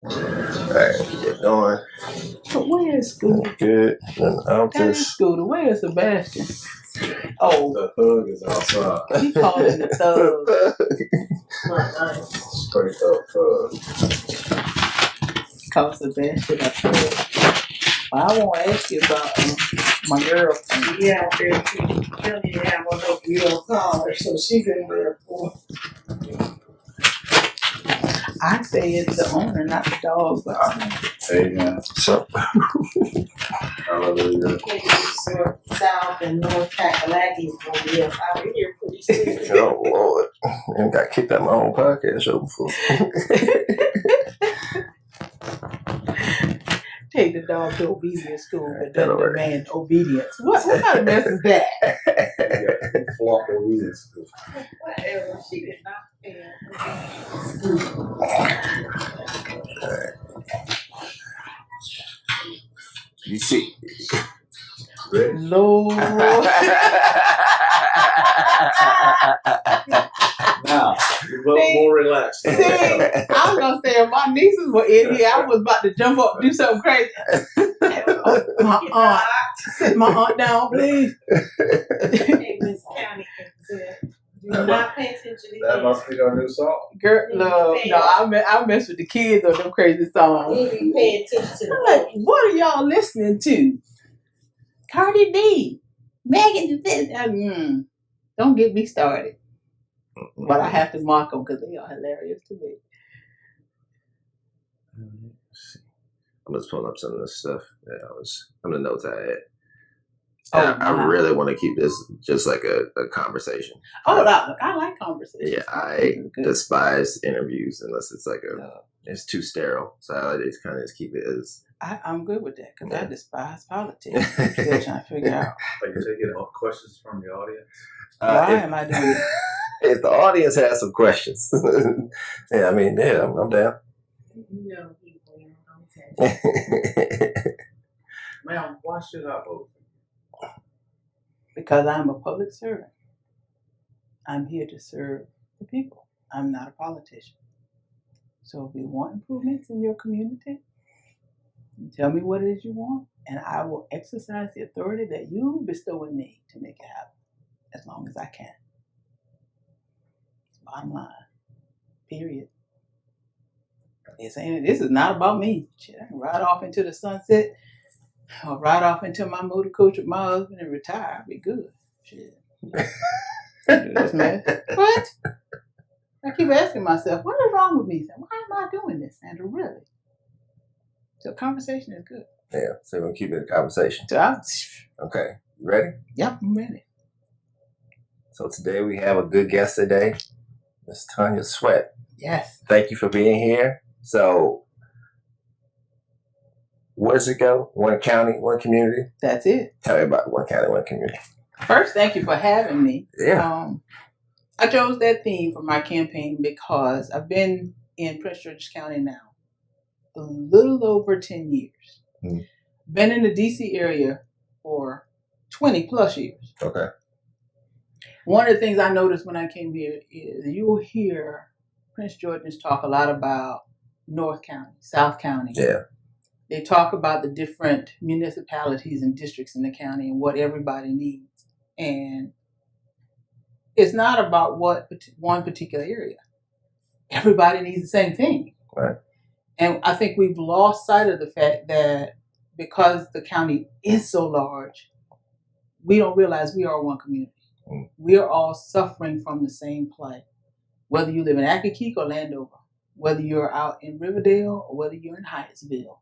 Alright, keep it going. But where is Scooter? Good. That is Scooter. Where is Sebastian? Oh, the thug is outside. He calling the thug. Straight up thug. Call Sebastian a thug. Well, I want to ask you about my girl. Yeah, she don't even have one of your cars, so she's in there for. I say it's the owner, not the dog. But Amen. So, Hallelujah. South and North Kakalaki is going to be up out of here pretty soon. oh Lord, I got kicked out my own podcast show before. take the dog to obedience school, but doesn't demand obedience. What kind of mess is that? Flop obedience. Whatever, she did not You see. Lord. Now, you're more relaxed. See, I was going to say, if my nieces were in here, I was about to jump up and do something crazy. Sit my aunt down, please. Hey, Miss County, do not pay attention to That must be our new song. Girl, no, I mess with the kids on them crazy songs. You need to pay attention to I'm like, what are y'all listening to? Cardi B, Megan, don't get me started. But I have to mark them because they are hilarious to me. I'm just pulling up some of this stuff that some of the notes I had. I really want to keep this just like a conversation. Oh, I like conversations. Yeah, I despise interviews unless it's like it's too sterile. So I just kind of just keep it as. I'm good with that because I despise politics. I'm still trying to figure out. Are you taking questions from the audience? Why am I doing it? If the audience has some questions, I'm down. No, people, okay. Ma'am, why should I vote? Because I'm a public servant. I'm here to serve the people. I'm not a politician. So if you want improvements in your community, tell me what it is you want, and I will exercise the authority that you bestow in me to make it happen as long as I can. Bottom line. Period. They're saying this is not about me. Shit, I can ride off into the sunset or ride off into my motor coach with my husband and retire. I'll be good. Shit. Do this, man. What? I keep asking myself, what is wrong with me? Why am I doing this, Sandra? Really? So conversation is good. Yeah, so we're going to keep it a conversation. Okay, you ready? Yep, I'm ready. So today we have a good guest today, Miss Tonya Sweat. Yes. Thank you for being here. So, where does it go? One county, one community? That's it. Tell me about one county, one community. First, thank you for having me. Yeah. I chose that theme for my campaign because I've been in Prince George's County now a little over 10 years. Mm. Been in the D.C. area for 20 plus years. Okay. One of the things I noticed when I came here is you will hear Prince Georgians talk a lot about North County, South County. Yeah. They talk about the different municipalities and districts in the county and what everybody needs. And it's not about what one particular area. Everybody needs the same thing. Right. And I think we've lost sight of the fact that because the county is so large, we don't realize we are one community. Mm. We are all suffering from the same plight. Whether you live in Accokeek or Landover, whether you're out in Riverdale or whether you're in Hyattsville,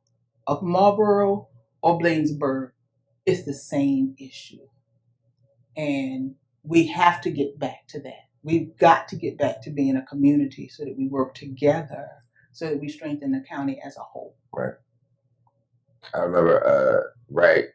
up Marlboro or Bladensburg, it's the same issue. And we have to get back to that. We've got to get back to being a community so that we work together, so that we strengthen the county as a whole. Right. I remember right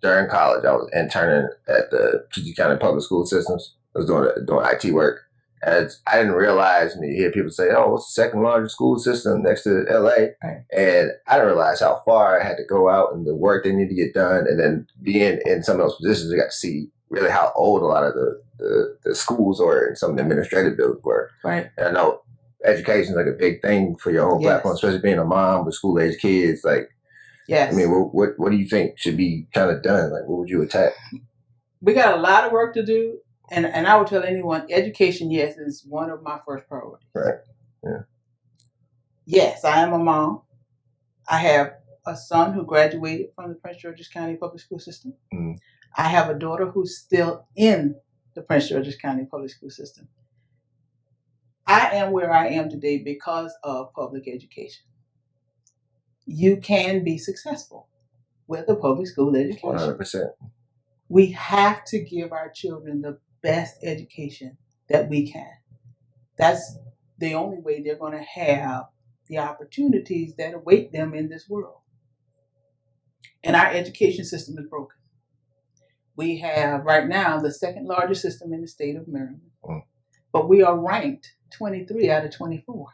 during college, I was interning at the PG County Public School Systems. I was doing IT work. And I didn't realize, and you hear people say, oh, it's the second largest school system next to LA. Right. And I didn't realize how far I had to go out and the work they need to get done. And then being in some of those positions, I got to see really how old a lot of the schools or some of the administrative buildings were. Right. And I know education is like a big thing for your whole platform, especially being a mom with school age kids. Like, yes. I mean, what do you think should be kind of done? Like, what would you attack? We got a lot of work to do, and I would tell anyone, education, yes, is one of my first priorities. Right. Yeah. Yes, I am a mom. I have a son who graduated from the Prince George's County Public School System. Mm. I have a daughter who's still in the Prince George's County Public School System. I am where I am today because of public education. You can be successful with a public school education. 100%. We have to give our children the best education that we can. That's the only way they're going to have the opportunities that await them in this world. And our education system is broken. We have right now the second largest system in the state of Maryland, but we are ranked 23 out of 24.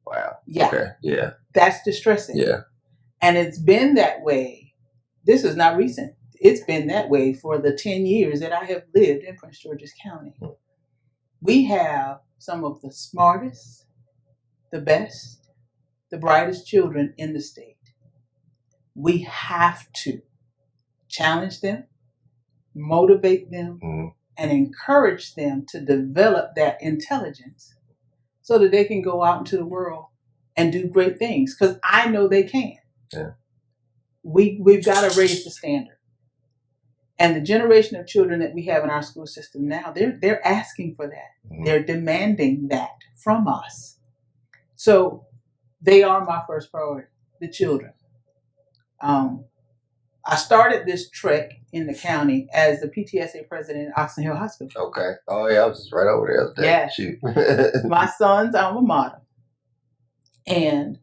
Wow. Yeah. Okay. Yeah. That's distressing. Yeah. And it's been that way. This is not recent. It's been that way for the 10 years that I have lived in Prince George's County. We have some of the smartest, the best, the brightest children in the state. We have to challenge them, motivate them, and encourage them to develop that intelligence so that they can go out into the world and do great things. Because I know they can. Yeah. We've got to raise the standard. And the generation of children that we have in our school system now, they're asking for that. They're demanding that from us. So they are my first priority, the children. I started this trek in the county as the PTSA president at Oxon Hill Hospital. Okay. Oh, yeah, I was just right over there. The Yeah. Shoot. My son's alma mater. And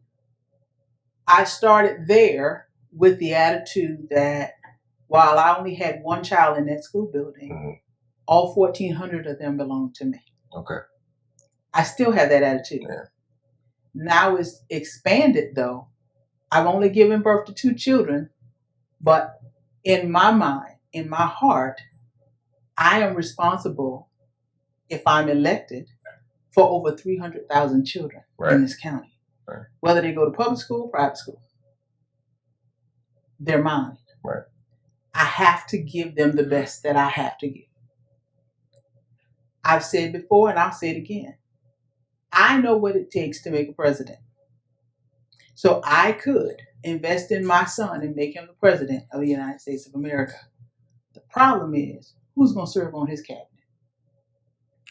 I started there with the attitude that while I only had one child in that school building, all 1,400 of them belonged to me. Okay. I still have that attitude. Yeah. Now it's expanded, though. I've only given birth to 2 children, but in my mind, in my heart, I am responsible, if I'm elected, for over 300,000 children in this county. Right. Whether they go to public school or private school. They're mine. Right. I have to give them the best that I have to give. I've said before, and I'll say it again. I know what it takes to make a president. So I could invest in my son and make him the president of the United States of America. The problem is, who's going to serve on his cabinet?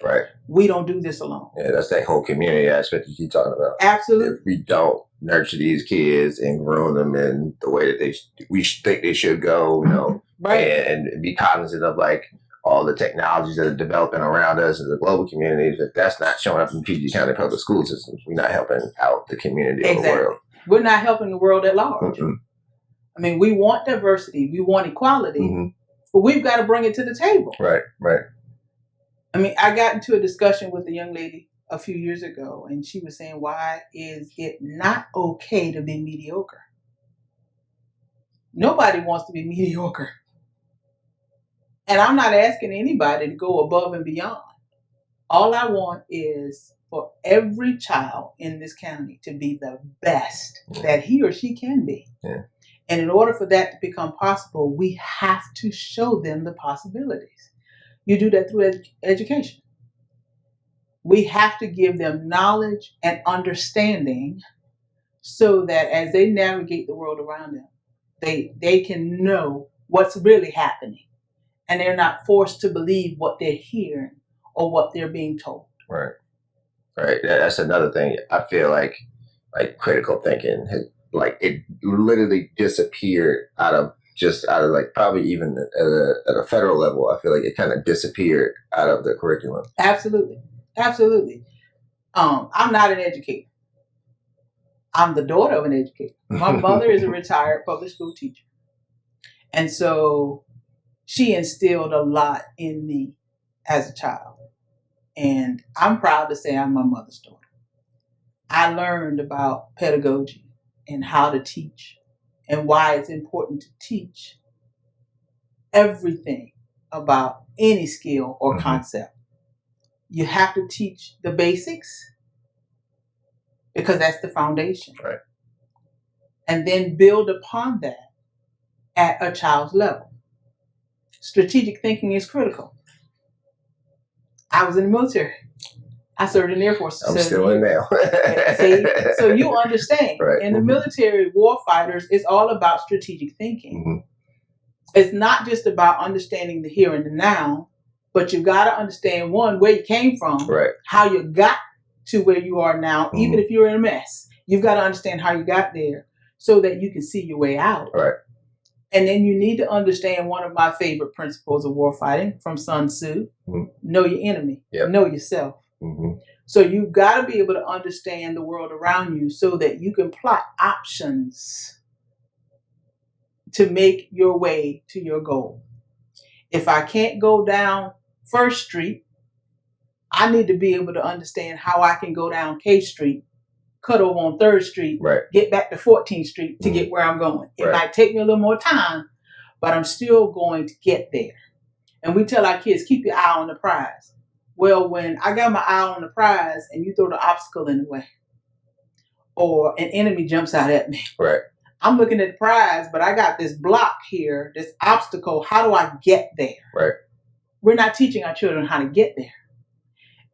Right. We don't do this alone. Yeah, that's that whole community aspect you keep talking about. Absolutely. If we don't nurture these kids and groom them in the way that we think they should go, you know, right. and be cognizant of like all the technologies that are developing around us in the global communities, if that's not showing up in PG County public school systems, we're not helping out the community of the world. We're not helping the world at large. I mean, we want diversity, we want equality, but we've got to bring it to the table. Right, right. I mean, I got into a discussion with a young lady a few years ago, and she was saying, why is it not okay to be mediocre? Nobody wants to be mediocre. And I'm not asking anybody to go above and beyond. All I want is for every child in this county to be the best that he or she can be. Yeah. And in order for that to become possible, we have to show them the possibilities. You do that through education. We have to give them knowledge and understanding so that as they navigate the world around them, they can know what's really happening. And they're not forced to believe what they're hearing or what they're being told. Right. Right. That's another thing. I feel like critical thinking has, like, it literally disappeared out of like probably even at a federal level. I feel like it kind of disappeared out of the curriculum. Absolutely. Absolutely. I'm not an educator. I'm the daughter of an educator. My mother is a retired public school teacher. And so she instilled a lot in me as a child. And I'm proud to say I'm my mother's daughter. I learned about pedagogy and how to teach and why it's important to teach everything about any skill or concept. You have to teach the basics because that's the foundation. Right. And then build upon that at a child's level. Strategic thinking is critical. I was in the military. I served in the Air Force. I'm still in now. See? So you understand. Right. In the military, war fighters, it's all about strategic thinking. Mm-hmm. It's not just about understanding the here and the now, but you've got to understand, one, where you came from, Right. how you got to where you are now, Mm-hmm. even if you're in a mess. You've got to understand how you got there so that you can see your way out. Right. And then you need to understand one of my favorite principles of warfighting from Sun Tzu. Mm-hmm. Know your enemy. Yep. Know yourself. Mm-hmm. So you've got to be able to understand the world around you so that you can plot options to make your way to your goal. If I can't go down First Street, I need to be able to understand how I can go down K Street, cut over on 3rd Street, Right. get back to 14th Street to get where I'm going. It Right. might take me a little more time, but I'm still going to get there. And we tell our kids, keep your eye on the prize. Well, when I got my eye on the prize and you throw the obstacle in the way, or an enemy jumps out at me, Right. I'm looking at the prize, but I got this block here, this obstacle. How do I get there? Right. We're not teaching our children how to get there.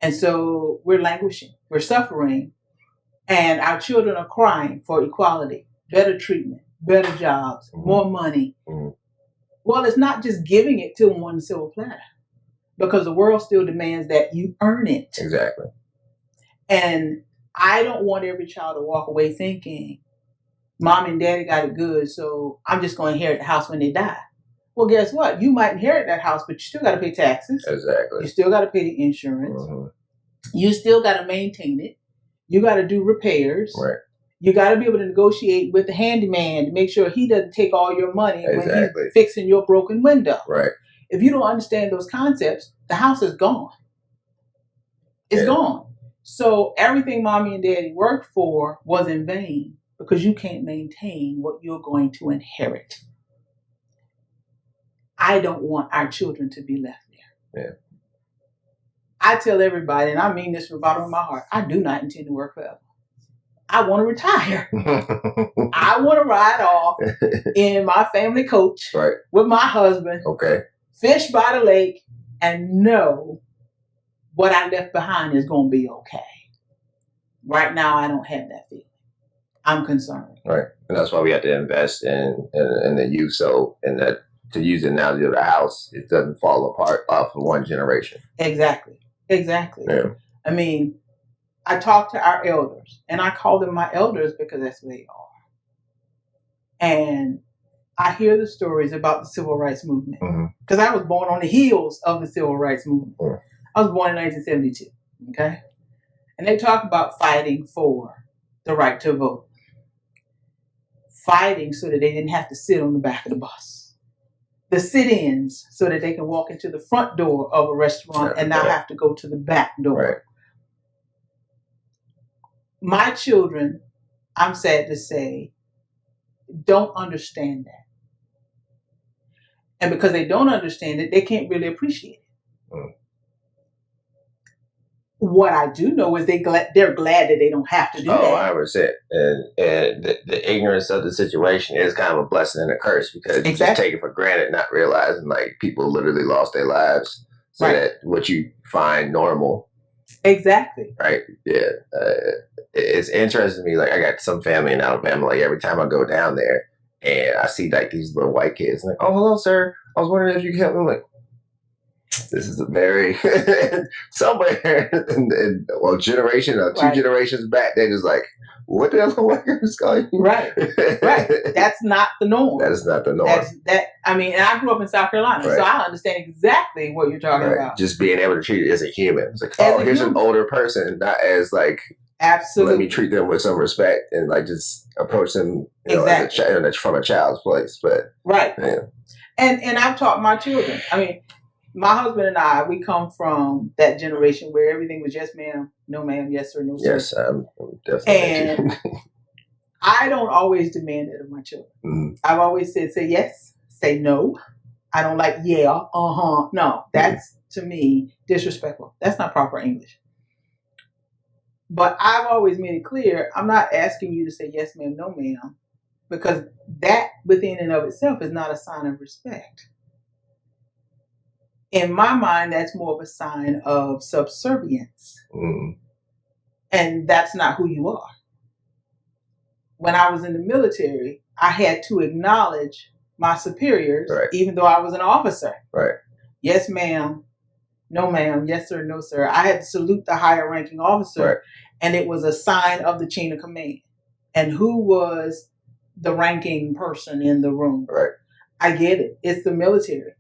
And so we're languishing, we're suffering, and our children are crying for equality, better treatment, better jobs, Mm-hmm. more money. Mm-hmm. Well, it's not just giving it to them on a silver platter, because the world still demands that you earn it. Exactly. And I don't want every child to walk away thinking, Mom and Daddy got it good, so I'm just going to inherit the house when they die. Well, guess what? You might inherit that house, but you still got to pay taxes. Exactly. You still got to pay the insurance. Mm-hmm. You still got to maintain it. You got to do repairs. Right. You got to be able to negotiate with the handyman to make sure he doesn't take all your money Exactly. when he's fixing your broken window. Right. If you don't understand those concepts, the house is gone. It's gone. So everything Mommy and Daddy worked for was in vain because you can't maintain what you're going to inherit. I don't want our children to be left there. Yeah. I tell everybody, and I mean this from the bottom of my heart, I do not intend to work forever. I want to retire. I want to ride off in my family coach Right. with my husband, Okay. fish by the lake, and know what I left behind is going to be okay. Right now, I don't have that feeling. I'm concerned. Right. And that's why we have to invest in the youth. So, in that, to use the analogy of the house, it doesn't fall apart off of one generation. Exactly. Yeah. I mean, I talk to our elders, and I call them my elders because that's who they are. And I hear the stories about the civil rights movement because I was born on the heels of the civil rights movement. I was born in 1972. Okay. And they talk about fighting for the right to vote, fighting so that they didn't have to sit on the back of the bus, the sit-ins so that they can walk into the front door of a restaurant and not have to go to the back door. Right. My children, I'm sad to say, don't understand that. And because they don't understand it, they can't really appreciate it. What I do know is they're glad that they don't have to do that. 100%. And the ignorance of the situation is kind of a blessing and a curse because you just take it for granted, not realizing like people literally lost their lives so that what you find normal. Exactly. Right. Yeah. It's interesting to me. Like I got some family in Alabama. Like every time I go down there and I see like these little white kids, like, oh, hello, sir. I was wondering if you could help me. I'm like, this is a very somewhere in generation or two generations back, they're just like, what the hell are white girls calling you? Right. That's not the norm. That is not the norm. I mean, and I grew up in South Carolina, so I understand exactly what you're talking about. Just being able to treat it as a human. It's like, oh, here's an older person, not as like, absolutely. Let me treat them with some respect and like just approach them as from a child's place. But and I've taught my children. I mean, my husband and I, we come from that generation where everything was yes, ma'am, no, ma'am, yes, sir, no, sir. Yes, I'm definitely. And I don't always demand it of my children. I've always said, say yes, say no. I don't like, yeah, no. That's to me disrespectful. That's not proper English. But I've always made it clear, I'm not asking you to say yes ma'am, no ma'am, because that within and of itself is not a sign of respect. In my mind, that's more of a sign of subservience. Mm. And that's not who you are. When I was in the military, I had to acknowledge my superiors, Right. even though I was an officer. Right. Yes, ma'am. No, ma'am. Yes, sir. No, sir. I had to salute the higher ranking officer. Right. And it was a sign of the chain of command. And who was the ranking person in the room? Right. I get it. It's the military.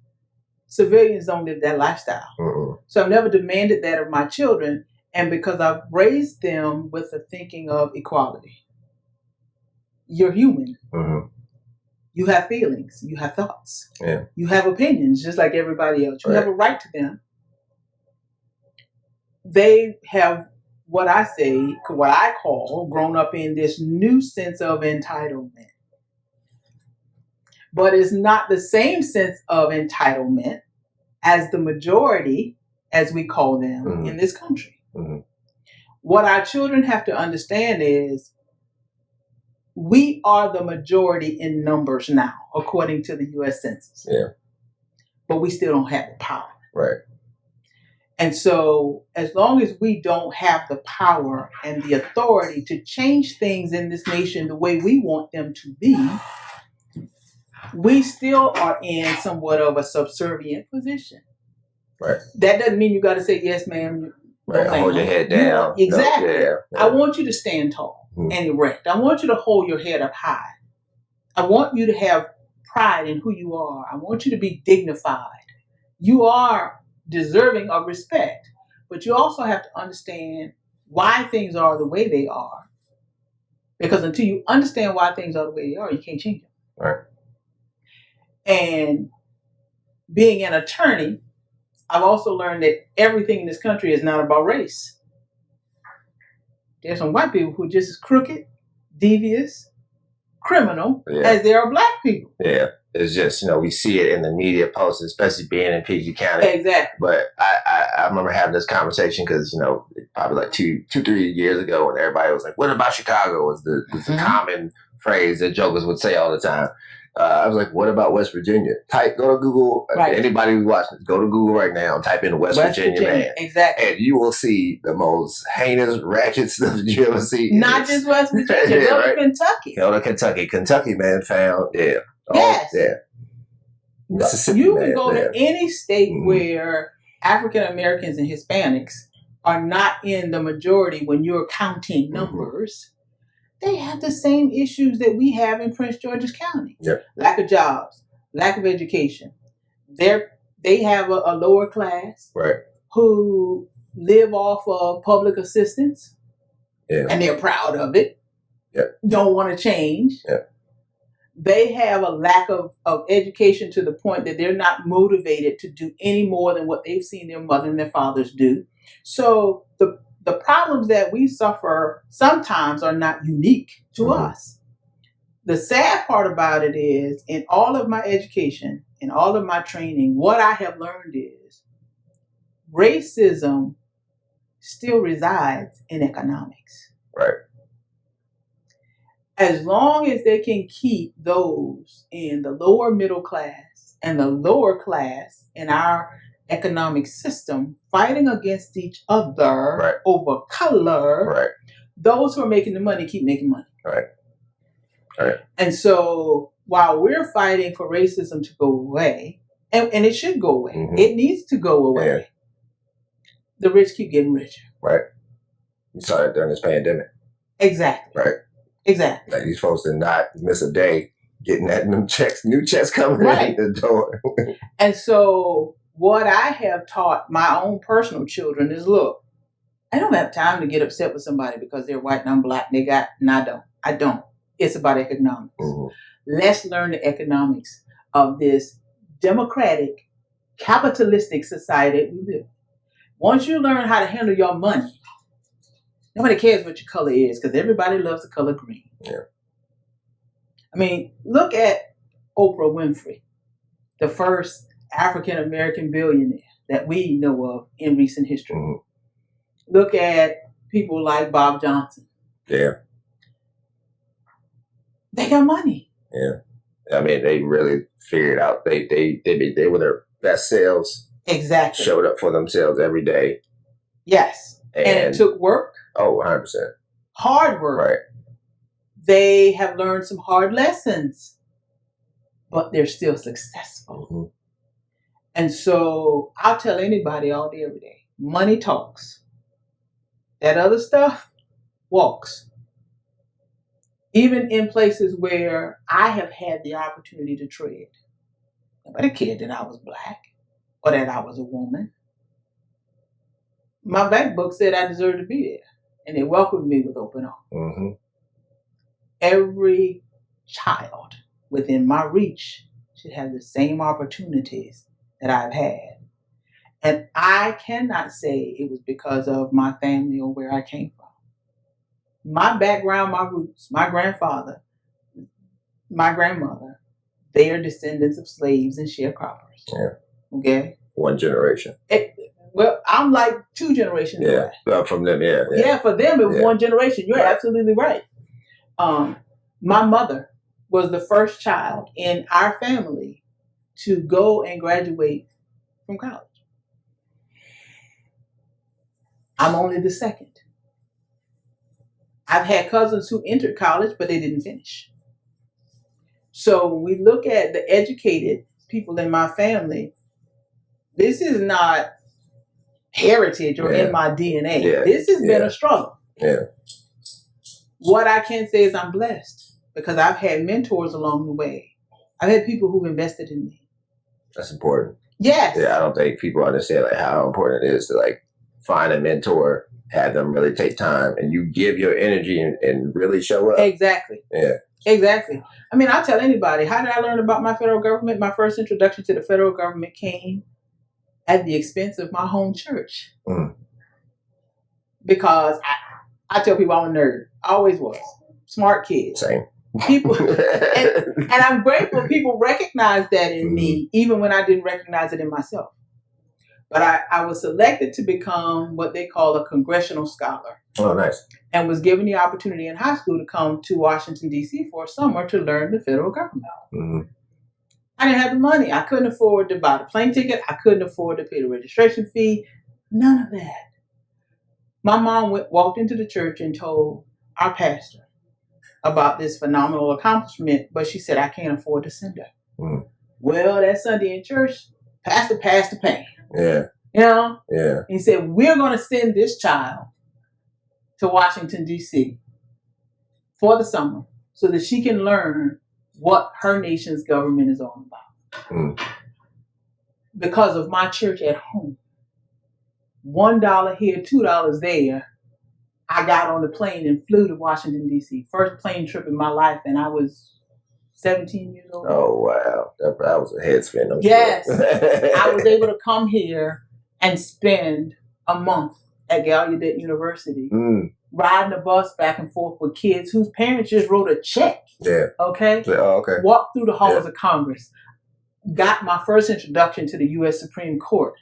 Civilians don't live that lifestyle. Mm-mm. So I've never demanded that of my children. And because I've raised them with the thinking of equality. You're human. Mm-hmm. You have feelings. You have thoughts. Yeah. You have opinions just like everybody else. You Right. have a right to them. They have what I call grown up in this new sense of entitlement. But it's not the same sense of entitlement as the majority, as we call them, Mhm. in this country. Mm-hmm. What our children have to understand is we are the majority in numbers now, according to the U.S. Census. Yeah. But we still don't have the power. Right. And so as long as we don't have the power and the authority to change things in this nation the way we want them to be, we still are in somewhat of a subservient position. Right. That doesn't mean you got to say, yes, ma'am. Right. No, ma'am. Hold your head You down. know, exactly. No, yeah. I want you to stand tall Mhm. and erect. I want you to hold your head up high. I want you to have pride in who you are. I want you to be dignified. You are deserving of respect, but you also have to understand why things are the way they are. Because until you understand why things are the way they are, you can't change them. Right. And being an attorney, I've also learned that everything in this country is not about race. There's some white people who are just as crooked, devious, criminal Yeah. as there are black people. Yeah. It's just, we see it in the media posts, especially being in PG County. Exactly. But I remember having this conversation because, probably like 3 years ago when everybody was like, what about Chicago was the Mhm. common phrase that jokers would say all the time. I was like, what about West Virginia? Go to Google. Right. Anybody who's watching this, go to Google right now and type in West Virginia, man. Exactly. And you will see the most heinous, ratchet stuff that you ever see. Not just West Virginia, Yeah, go to right. Kentucky. Go to Kentucky. Kentucky, man, found, yeah. Yes. Yeah. Mississippi, You man, can go yeah. to any state Mhm. where African Americans and Hispanics are not in the majority when you're counting numbers. They have the same issues that we have in Prince George's County. Yep. Lack of jobs, lack of education. They have a lower class Right. who live off of public assistance, Yeah. and they're proud of it. Yep. Don't want to change. Yep. They have a lack of education to the point that they're not motivated to do any more than what they've seen their mother and their fathers do. So the problems that we suffer sometimes are not unique to Mhm. us. The sad part about it is, in all of my education, in all of my training, what I have learned is racism still resides in economics. Right. As long as they can keep those in the lower middle class and the lower class in our economic system fighting against each other Right. over color, Right. those who are making the money keep making money. Right. Right. And so while we're fighting for racism to go away, and it should go away, Mhm. it needs to go away, Yeah. the rich keep getting richer. Right. You saw that during this pandemic. Exactly. Right. Exactly. Like these folks did not miss a day getting that new checks coming Right. in the door. And so what I have taught my own personal children is, look, I don't have time to get upset with somebody because they're white and I'm black and I don't. It's about economics. Mhm. Let's learn the economics of this democratic, capitalistic society that we live in. Once you learn how to handle your money, nobody cares what your color is because everybody loves the color green. Yeah. I mean, look at Oprah Winfrey, the first African American billionaire that we know of in recent history. Mm-hmm. Look at people like Bob Johnson. Yeah. They got money. Yeah. I mean, they really figured out they were their best selves. Exactly. Showed up for themselves every day. Yes. And it took work. Oh, 100%. Hard work. Right. They have learned some hard lessons, but they're still successful. Mm-hmm. And so I'll tell anybody all day, every day, money talks. That other stuff walks. Even in places where I have had the opportunity to tread. Nobody cared that I was black or that I was a woman. My bank book said I deserved to be there, and they welcomed me with open arms. Mm-hmm. Every child within my reach should have the same opportunities that I've had. And I cannot say it was because of my family or where I came from. My background, my roots, my grandfather, my grandmother, they are descendants of slaves and sharecroppers. Yeah. Okay? One generation. Well, I'm like 2 generations away. Yeah. From them, yeah. Yeah, for them it was 1 generation. You're absolutely right. My mother was the first child in our family to go and graduate from college. I'm only the second. I've had cousins who entered college, but they didn't finish. So when we look at the educated people in my family, this is not heritage or in my DNA. Yeah. This has been a struggle. Yeah. What I can say is I'm blessed because I've had mentors along the way. I've had people who've invested in me. That's important. Yes. Yeah, I don't think people understand like how important it is to like find a mentor, have them really take time, and you give your energy and really show up. Exactly. Yeah. Exactly. I mean, I'll tell anybody, how did I learn about my federal government? My first introduction to the federal government came at the expense of my home church. Mm. Because I tell people I'm a nerd. I always was. Smart kid. Same. People, and I'm grateful people recognize that in me, even when I didn't recognize it in myself. But I was selected to become what they call a congressional scholar. Oh, nice. And was given the opportunity in high school to come to Washington, D.C. for a summer to learn the federal government. Mm-hmm. I didn't have the money. I couldn't afford to buy the plane ticket. I couldn't afford to pay the registration fee. None of that. My mom walked into the church and told our pastor about this phenomenal accomplishment, but she said, I can't afford to send her. Mm. Well, that Sunday in church, pastor passed the pain. Yeah. You know? Yeah. He said, we're going to send this child to Washington, D.C. for the summer so that she can learn what her nation's government is all about. Mm. Because of my church at home. $1 here, $2 there. I got on the plane and flew to Washington, D.C. First plane trip in my life, and I was 17 years old. Oh, wow. That was a head spin. Yes. Sure. I was able to come here and spend a month at Gallaudet University, riding a bus back and forth with kids whose parents just wrote a check. Yeah. Okay? Oh, okay. Walked through the halls of Congress. Got my first introduction to the U.S. Supreme Court.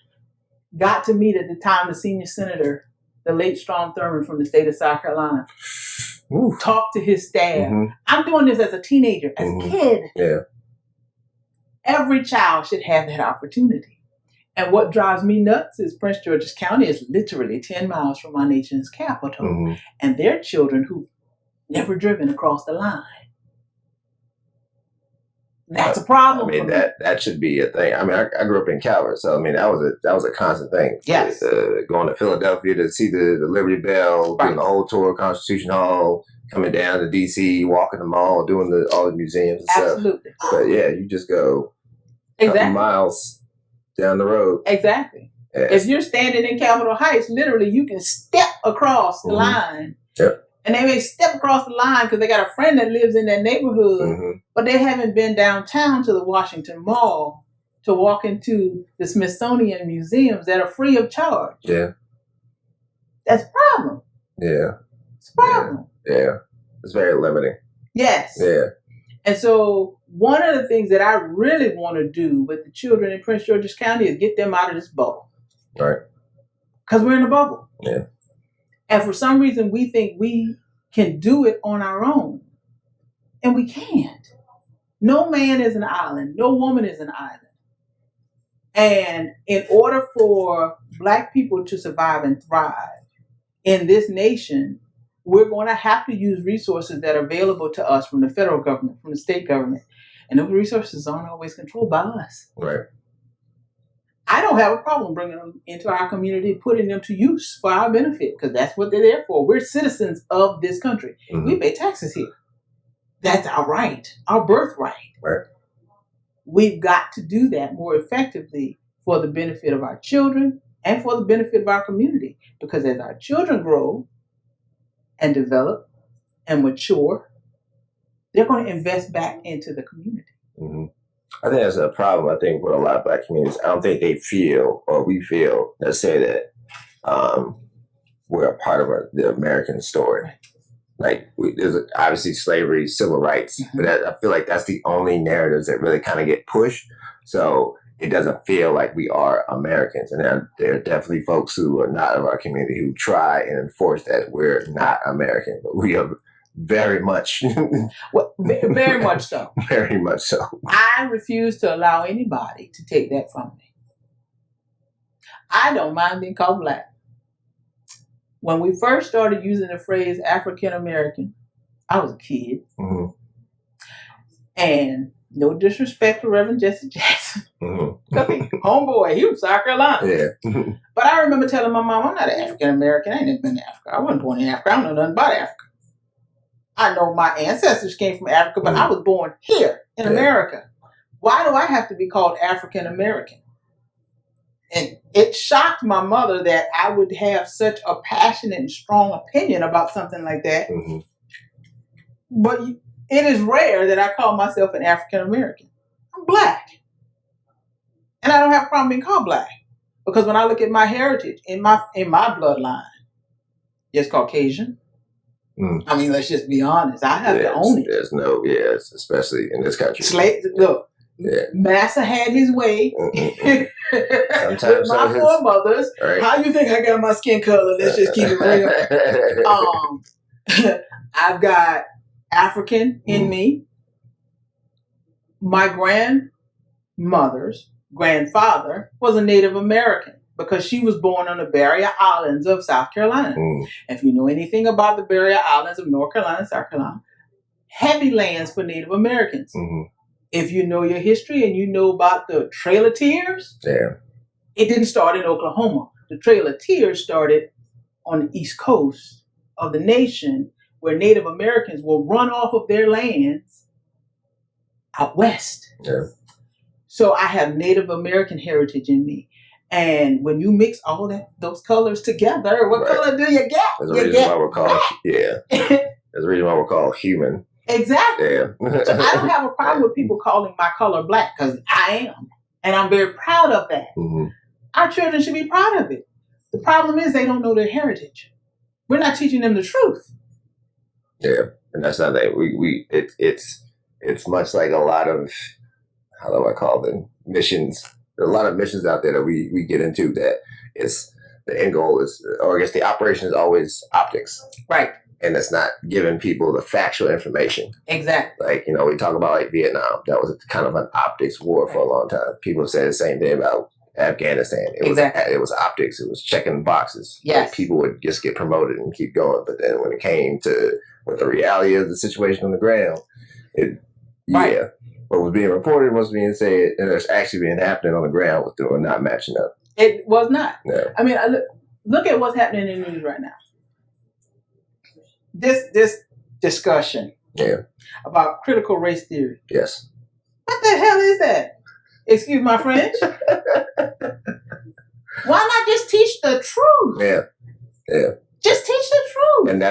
Got to meet at the time the senior senator, the late Strom Thurmond from the state of South Carolina. Ooh. Talked to his staff. Mm-hmm. I'm doing this as a teenager, as a kid. Yeah. Every child should have that opportunity. And what drives me nuts is Prince George's County is literally 10 miles from our nation's capital. Mm-hmm. And they're children who've never driven across the line. That's a problem. I mean, that should be a thing. I mean, I grew up in Calvert, so I mean, that was a constant thing. Yes. Going to Philadelphia to see the Liberty Bell, Right. doing the whole tour of Constitution Hall, coming down to D.C., walking the mall, doing all the museums and Absolutely. stuff. But yeah, you just go a couple Exactly. miles down the road. Exactly. Yeah. If you're standing in Capitol Heights, literally you can step across the line. Yep. And they may step across the line because they got a friend that lives in that neighborhood, but they haven't been downtown to the Washington Mall to walk into the Smithsonian museums that are free of charge. Yeah. That's a problem. Yeah. It's a problem. Yeah. It's very limiting. Yes. Yeah. And so one of the things that I really want to do with the children in Prince George's County is get them out of this bubble. Right. Because we're in a bubble. Yeah. And for some reason, we think we can do it on our own. And we can't. No man is an island. No woman is an island. And in order for Black people to survive and thrive in this nation, we're going to have to use resources that are available to us from the federal government, from the state government. And those resources aren't always controlled by us. Right. I don't have a problem bringing them into our community, putting them to use for our benefit, because that's what they're there for. We're citizens of this country. Mm-hmm. We pay taxes here. That's our right, our birthright. Right. We've got to do that more effectively for the benefit of our children and for the benefit of our community. Because as our children grow and develop and mature, they're going to invest back into the community. Mm-hmm. I think that's a problem. I think with a lot of Black communities, I don't think they feel, or we feel, necessarily that we're a part of the American story. Like, there's obviously slavery, civil rights, Mm-hmm. but I feel like that's the only narratives that really kind of get pushed. So it doesn't feel like we are Americans. And there are definitely folks who are not of our community who try and enforce that we're not American, but we are very much. Well, very much so. Very much so. I refuse to allow anybody to take that from me. I don't mind being called Black. When we first started using the phrase African American, I was a kid. Mm-hmm. And no disrespect to Reverend Jesse Jackson. Mm-hmm. Homeboy, he was South Carolina. Yeah. But I remember telling my mom, I'm not an African American. I ain't never been to Africa. I wasn't born in Africa. I don't know nothing about Africa. I know my ancestors came from Africa, but I was born here in America. Why do I have to be called African American? And it shocked my mother that I would have such a passionate and strong opinion about something like that. Mm-hmm. But it is rare that I call myself an African American. I'm Black. And I don't have a problem being called Black. Because when I look at my heritage, in my bloodline, it's Caucasian. Mm. I mean, let's just be honest. I have to own it. There's no, especially in this country. Look, yeah. Massa had his way. Sometimes with my foremothers. Right. How you think I got my skin color? Let's just keep it real. I've got African in me. My grandmother's grandfather was a Native American because she was born on the Barrier Islands of South Carolina. If you know anything about the Barrier Islands of North Carolina, South Carolina, heavy lands for Native Americans. If you know your history and you know about the Trail of Tears, it didn't start in Oklahoma. The Trail of Tears started on the East Coast of the nation, where Native Americans will run off of their lands out west. So I have Native American heritage in me. And when you mix all those colors together, what color do you get? There's a reason why we're called, there's a reason why we're called human. Exactly. So I don't have a problem with people calling my color Black, because I am. And I'm very proud of that. Our children should be proud of it. The problem is they don't know their heritage. We're not teaching them the truth. And that's not that it's much like a lot of, how do I call them, missions. There are a lot of missions out there that we get into that is the end goal is, or I guess the operation is always optics. Right. And it's not giving people the factual information. Exactly. Like, we talk about like Vietnam. That was kind of an optics war for a long time. People say the same thing about Afghanistan. It was optics. It was checking boxes. Yes. Like, people would just get promoted and keep going. But then when it came to what the reality of the situation on the ground, what was being reported, was being said, and it's actually being happening on the ground was not matching up. It was not. No. I mean, look at what's happening in the news right now. This discussion about critical race theory. Yes. What the hell is that? Excuse my French. Why not just teach the truth? Just teach the truth. And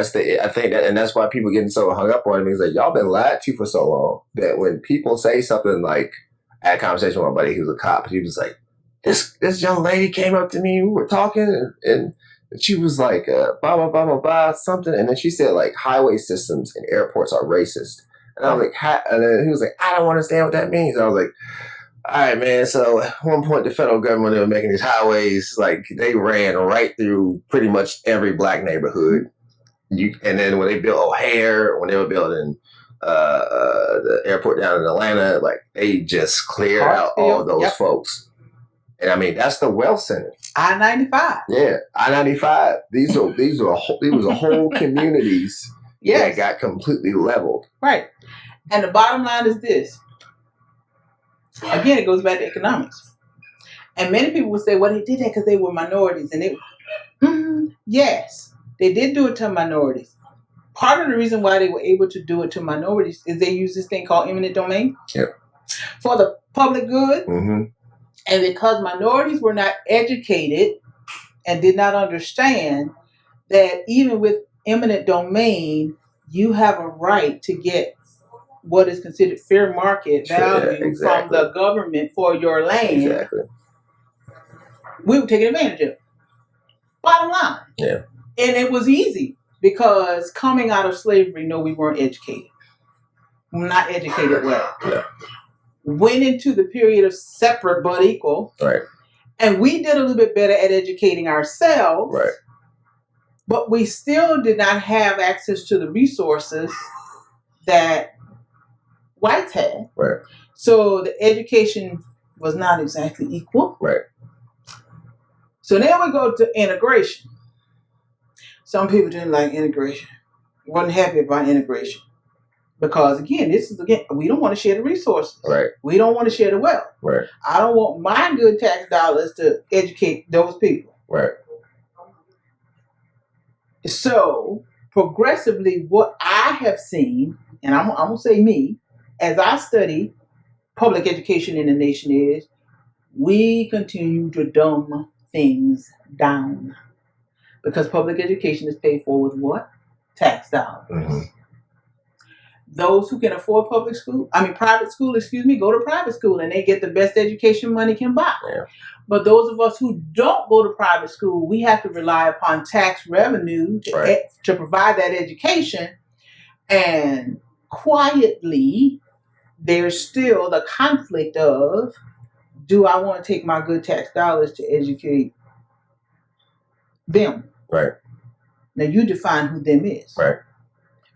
that's why people getting so hung up on it. It's like, y'all been lied to for so long that when people say something like, I had a conversation with my buddy who's a cop, he was like, this young lady came up to me, we were talking, and she was like, blah, blah, blah, blah, blah, something. And then she said, like, highway systems and airports are racist. And I was like, and then he was like, I don't understand what that means. And I was like, All right, man. So at one point, the federal government, they were making these highways, like they ran right through pretty much every black neighborhood. And then when they built O'Hare, when they were building the airport down in Atlanta, like they just cleared out all those folks. And I mean, that's the wealth center. I-95. Yeah, I-95. These were whole communities that got completely leveled. Right. And the bottom line is this. Again, it goes back to economics. And many people would say, well, they did that because they were minorities. And yes, they did do it to minorities. Part of the reason why they were able to do it to minorities is they use this thing called eminent domain for the public good. Mm-hmm. And because minorities were not educated and did not understand that even with eminent domain, you have a right to get what is considered fair market value from the government for your land. Exactly. We were taking advantage of it. Bottom line. Yeah. And it was easy because coming out of slavery, no, we weren't educated. We're not educated well. Yeah. Went into the period of separate but equal. Right. And we did a little bit better at educating ourselves. Right. But we still did not have access to the resources that whites had. Right. So the education was not exactly equal. Right. So then we go to integration. Some people didn't like integration. Wasn't happy about integration. Because again, we don't want to share the resources. Right. We don't want to share the wealth. Right. I don't want my good tax dollars to educate those people. Right. So progressively, what I have seen, and I'm going to say me, as I study public education in the nation is, we continue to dumb things down. Because public education is paid for with what? Tax dollars. Mm-hmm. Those who can afford private school, go to private school and they get the best education money can buy. Yeah. But those of us who don't go to private school, we have to rely upon tax revenue to provide that education. And quietly, there's still the conflict of, do I want to take my good tax dollars to educate them? Right. Now you define who them is. Right.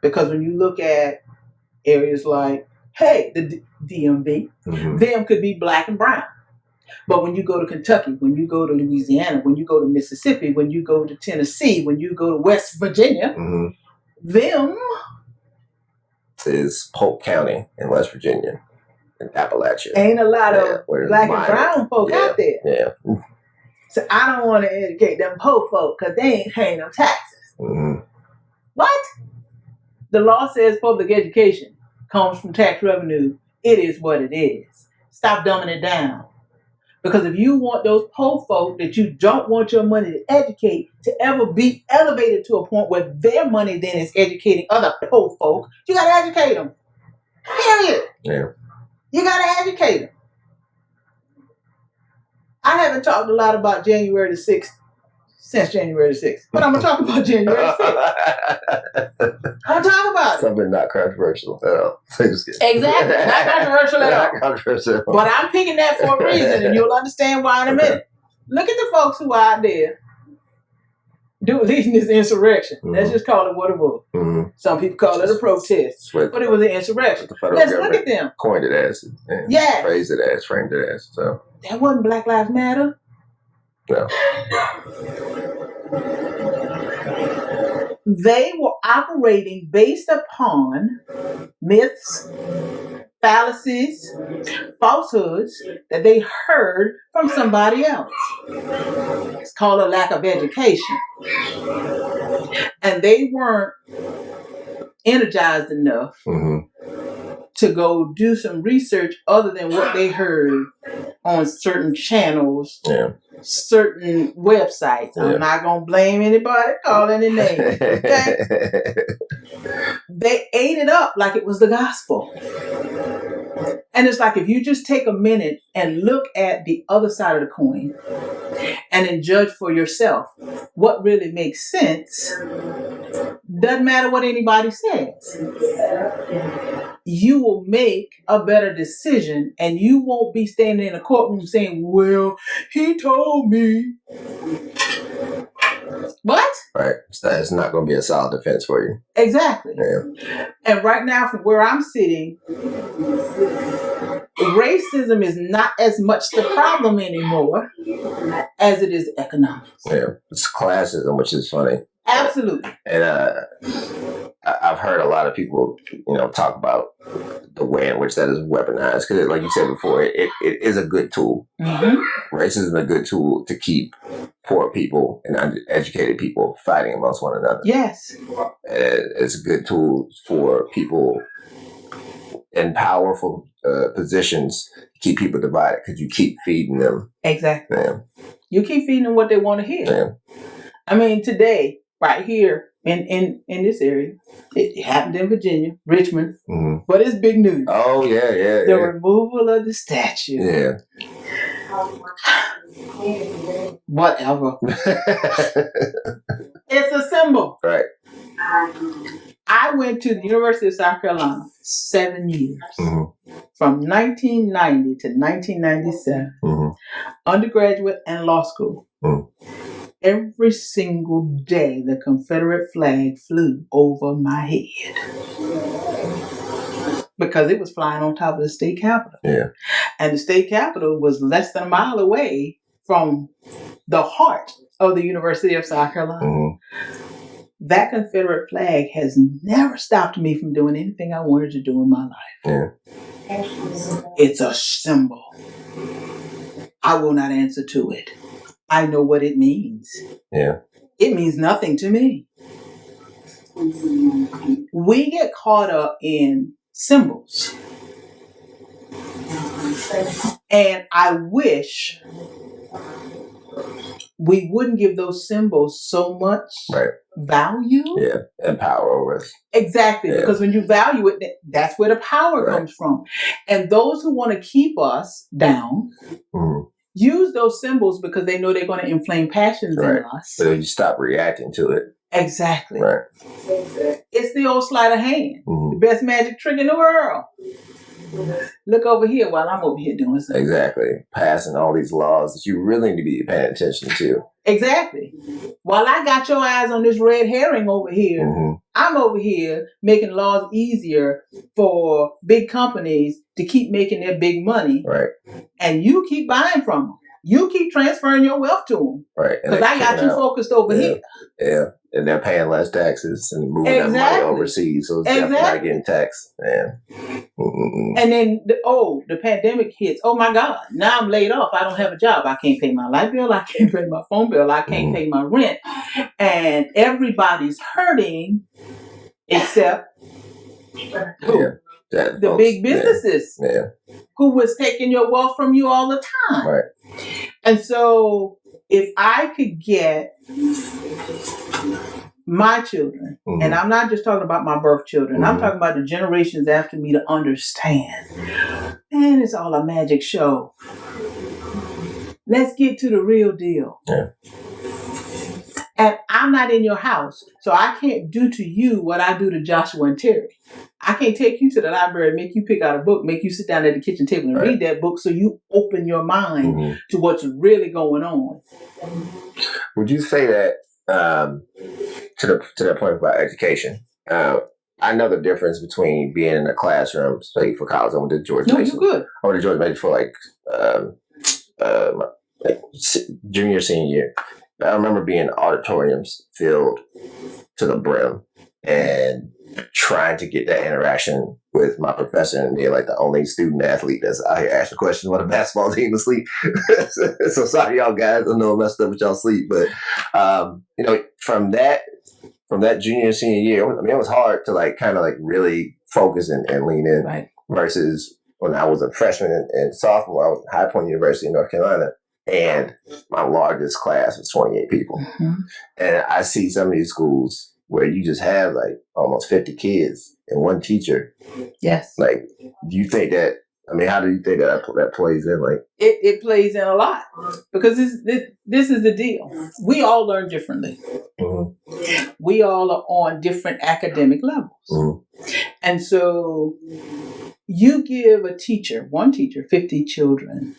Because when you look at areas like, the DMV, mm-hmm. them could be black and brown. But when you go to Kentucky, when you go to Louisiana, when you go to Mississippi, when you go to Tennessee, when you go to West Virginia, mm-hmm. them is Polk County in West Virginia and Appalachia. Ain't a lot of black and brown folk out there. Yeah. So I don't want to educate them poor folk because they ain't paying no taxes. Mm-hmm. What? The law says public education comes from tax revenue. It is what it is. Stop dumbing it down. Because if you want those poor folk that you don't want your money to educate to ever be elevated to a point where their money then is educating other poor folk, you got to educate them. Period. Yeah. You got to educate them. I haven't talked a lot about January the 6th since January the 6th. But I'm going to talk about January the 6th. I'm talking about it. Something not controversial at all. Exactly. Not controversial at all. Not controversial. But I'm picking that for a reason, and you'll understand why in a minute. Look at the folks who are out there leading this insurrection. Mm-hmm. Let's just call it what it was. Mm-hmm. Some people call it a protest. But it was an insurrection. Let's look at them. Coined it as. Yeah. Phrased it as, framed it as. So that wasn't Black Lives Matter. No. They were operating based upon myths, fallacies, falsehoods that they heard from somebody else. It's called a lack of education. And they weren't energized enough to go do some research other than what they heard on certain channels, certain websites. Yeah. I'm not going to blame anybody calling any names. Okay? They ate it up like it was the gospel. And it's like if you just take a minute and look at the other side of the coin and then judge for yourself what really makes sense, doesn't matter what anybody says. you will make a better decision, and you won't be standing in a courtroom saying, well, he told me. What? Right. So it's not going to be a solid defense for you. Exactly. Yeah. And right now, from where I'm sitting, racism is not as much the problem anymore as it is economics. Yeah. It's classism, which is funny. Absolutely. And I've heard a lot of people, talk about the way in which that is weaponized. Because, like you said before, it is a good tool. Mm-hmm. Racism is a good tool to keep poor people and uneducated people fighting amongst one another. Yes. It's a good tool for people in powerful positions to keep people divided because you keep feeding them. Exactly. Yeah. You keep feeding them what they want to hear. Yeah. I mean, today, right here in this area, it happened in Virginia, Richmond, but it's big news. Oh, yeah. The removal of the statue. Yeah. Whatever. It's a symbol. Right. I went to the University of South Carolina 7 years, from 1990 to 1997, undergraduate and law school. Every single day, the Confederate flag flew over my head because it was flying on top of the state capitol. Yeah. And the state capitol was less than a mile away from the heart of the University of South Carolina. That Confederate flag has never stopped me from doing anything I wanted to do in my life. Yeah. It's a symbol. I will not answer to it. I know what it means. Yeah. It means nothing to me. We get caught up in symbols. And I wish we wouldn't give those symbols so much value. Yeah, and power over us. Exactly, because when you value it, that's where the power comes from. And those who want to keep us down use those symbols because they know they're going to inflame passions in us. So you stop reacting to it. Exactly. Right. It's the old sleight of hand. The best magic trick in the world. Look over here while I'm over here doing something. Exactly. Passing all these laws that you really need to be paying attention to. Exactly. While I got your eyes on this red herring over here, I'm over here making laws easier for big companies to keep making their big money. Right. And you keep buying from them. You keep transferring your wealth to them. Right. Because I got you focused over here. Yeah. And they're paying less taxes and moving that money overseas. So it's definitely not getting taxed. Yeah. And then, the pandemic hits. Oh, my God. Now I'm laid off. I don't have a job. I can't pay my light bill. I can't pay my phone bill. I can't pay my rent. And everybody's hurting except who? The big businesses who was taking your wealth from you all the time. Right. And so if I could get my children, and I'm not just talking about my birth children, I'm talking about the generations after me to understand, man, it's all a magic show. Let's get to the real deal. Yeah. And I'm not in your house, so I can't do to you what I do to Joshua and Terry. I can't take you to the library, make you pick out a book, make you sit down at the kitchen table and read that book so you open your mind to what's really going on. Would you say that to that point about education? I know the difference between being in a classroom, say for college. I went to George Mason. No, you're good. I went to George Mason for junior, senior year. I remember being in auditoriums filled to the brim and trying to get that interaction with my professor and being like the only student athlete that's out here asking questions about a basketball team to sleep. So sorry, y'all guys. I know I messed up with y'all sleep, but from that junior and senior year, I mean, it was hard to really focus and lean in. Right. Versus when I was a freshman and sophomore, I was at High Point University in North Carolina. And my largest class was 28 people. And I see some of these schools where you just have almost 50 kids and one teacher. Yes. Do you think that, how do you think that plays in? It plays in a lot because this is the deal. We all learn differently. We all are on different academic levels. And so you give a teacher, one teacher, 50 children.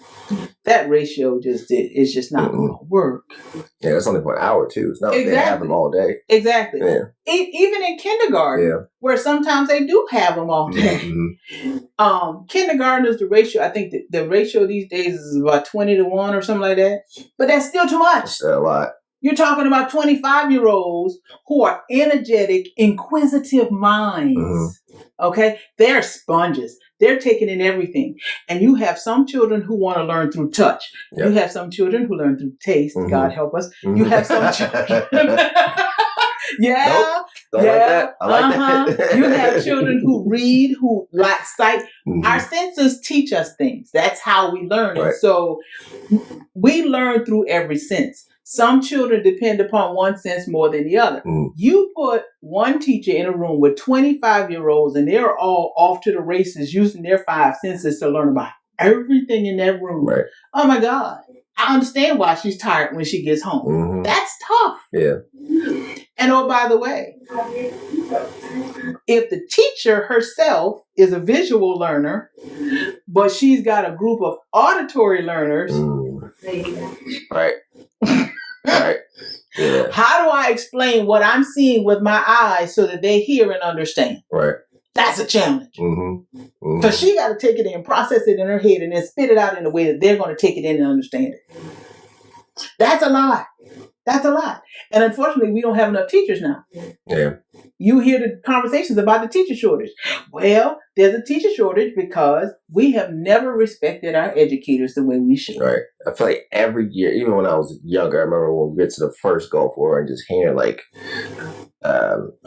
That ratio is just not going to work. Yeah, it's only for an hour too. It's not like they have them all day. Exactly. Yeah. Even in kindergarten, where sometimes they do have them all day. Mm-hmm. Kindergarten is the ratio. I think the ratio these days is about 20-1 or something like that. But that's still too much. That's a lot. You're talking about 25-year-olds who are energetic, inquisitive minds. Mm-hmm. Okay? They're sponges. They're taking in everything. And you have some children who want to learn through touch. Yep. You have some children who learn through taste. Mm-hmm. God help us. Mm-hmm. You have some children. Yeah. Nope. Don't like that. I like that. You have children who read, who like sight. Mm-hmm. Our senses teach us things. That's how we learn. Right. So we learn through every sense. Some children depend upon one sense more than the other. Mm. You put one teacher in a room with 25-year-olds and they're all off to the races using their 5 senses to learn about everything in that room. Right. Oh my God. I understand why she's tired when she gets home. Mm-hmm. That's tough. Yeah. And oh, by the way, if the teacher herself is a visual learner, but she's got a group of auditory learners. Right. Right. Yeah. How do I explain what I'm seeing with my eyes so that they hear and understand? Right. That's a challenge. Mm-hmm. Mm-hmm. So she got to take it in, process it in her head, and then spit it out in a way that they're going to take it in and understand it. That's a lot. That's a lot. And unfortunately, we don't have enough teachers now. Yeah. You hear the conversations about the teacher shortage. Well, there's a teacher shortage because we have never respected our educators the way we should. Right. I feel like every year, even when I was younger, I remember when we get to the first Gulf War and just hearing I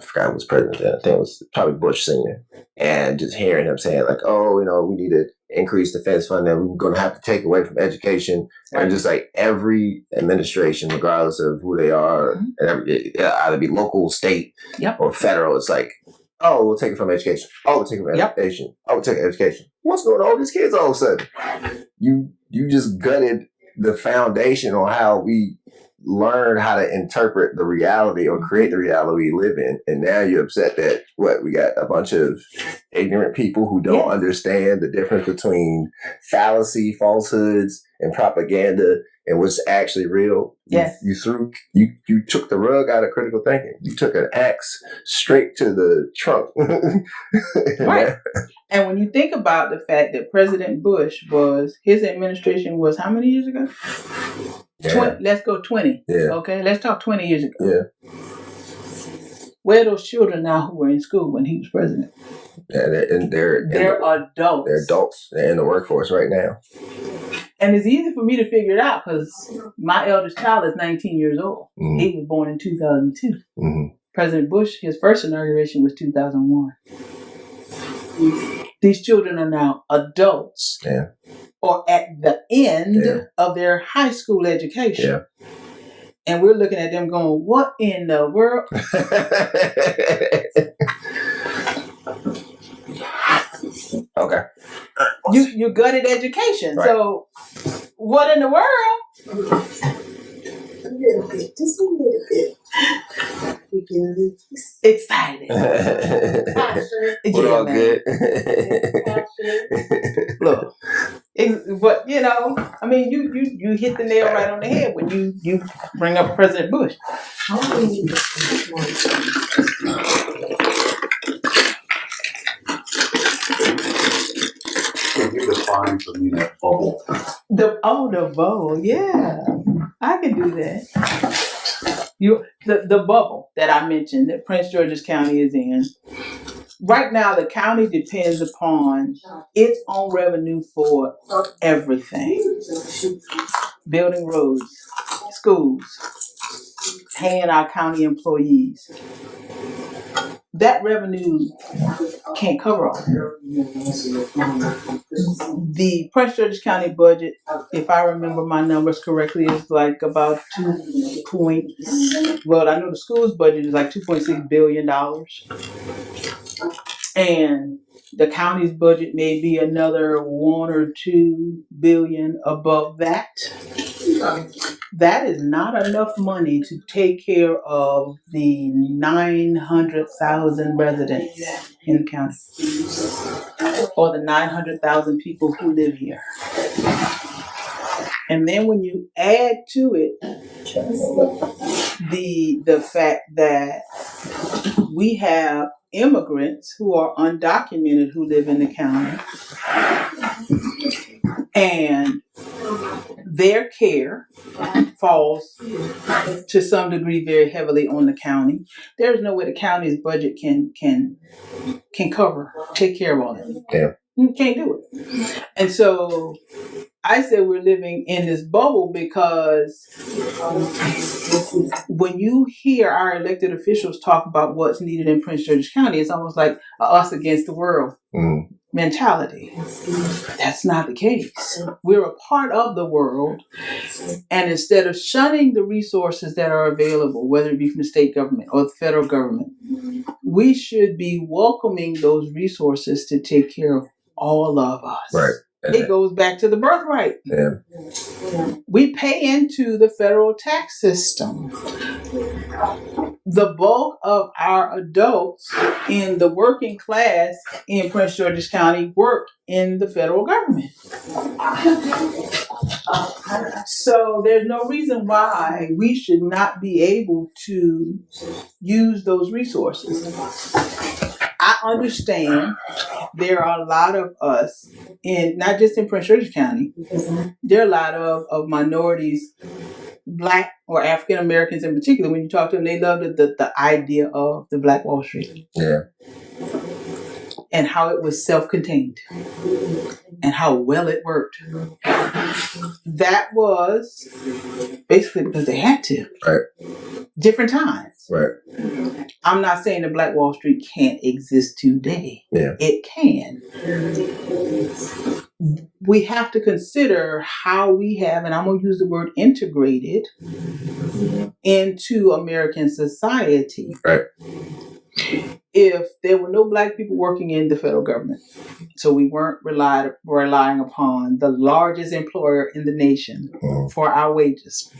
forgot who was president then. I think it was probably Bush Sr. And just hearing him saying oh, we need to increase defense funding. We're going to have to take away from education. Right. And just like every administration, regardless of who they are, mm-hmm. and it either be local, state, yep. or federal, it's like, oh, we'll take it from education. Oh, we'll take it from education. Oh, we'll take education. What's going on with these kids all of a sudden? You just gutted the foundation on how we learn how to interpret the reality or create the reality we live in. And now you're upset that we got a bunch of ignorant people who don't understand the difference between fallacy, falsehoods, and propaganda and what's actually real. Yes. You took the rug out of critical thinking. You took an axe straight to the trunk. Right. And when you think about the fact that President Bush his administration was how many years ago? Yeah. Let's go 20. Yeah. Okay, let's talk 20 years ago. Yeah. Where are those children now who were in school when he was president? Yeah, they're adults. They're adults. They're in the workforce right now. And it's easy for me to figure it out because my eldest child is 19 years old. Mm-hmm. He was born in 2002. Mm-hmm. President Bush, his first inauguration was 2001. These children are now adults. Yeah. Or at the end of their high school education. Yeah. And we're looking at them going, what in the world? Okay. You gutted education. Right. So what in the world? Just a little bit. We can excited. We're all good. Look, but I mean, you hit the nail right on the head when you bring up President Bush. Can you define for me that bubble? The bubble, yeah, I can do that. The bubble that I mentioned that Prince George's County is in. Right now, the county depends upon its own revenue for everything. Building roads, schools, paying our county employees. That revenue can't cover all. The Prince George's County budget, if I remember my numbers correctly, is like about I know the school's budget is like $2.6 billion. And the county's budget may be another $1 or $2 billion above that. That is not enough money to take care of the 900,000 residents in the county, or the 900,000 people who live here. And then when you add to it the fact that we have immigrants who are undocumented who live in the county, and their care falls to some degree very heavily on the county. There's no way the county's budget can take care of all that. Yeah. You can't do it. And so I said we're living in this bubble because when you hear our elected officials talk about what's needed in Prince George's County, it's almost like us against the world mentality. That's not the case. We're a part of the world, and instead of shunning the resources that are available, whether it be from the state government or the federal government, we should be welcoming those resources to take care of all of us. Right. It goes back to the birthright. Yeah. We pay into the federal tax system. The bulk of our adults in the working class in Prince George's County work in the federal government. So there's no reason why we should not be able to use those resources. I understand there are a lot of us, not just in Prince George's County, there are a lot of minorities, Black or African Americans in particular. When you talk to them, they love the idea of the Black Wall Street. Yeah. And how it was self-contained and how well it worked. That was basically because they had to. Right. Different times. Right. I'm not saying the Black Wall Street can't exist today. Yeah. It can. We have to consider how we have, and I'm going to use the word integrated, into American society. Right. If there were no Black people working in the federal government, so we weren't relying upon the largest employer in the nation for our wages,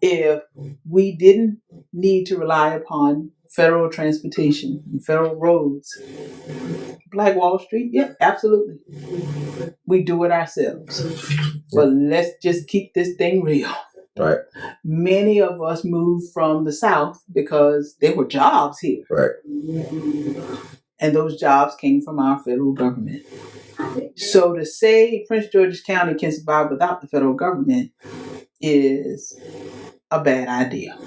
if we didn't need to rely upon federal transportation and federal roads, Black Wall Street, yeah, absolutely. We do it ourselves. But let's just keep this thing real. Right. Many of us moved from the South because there were jobs here. Right. And those jobs came from our federal government. So to say Prince George's County can survive without the federal government is a bad idea.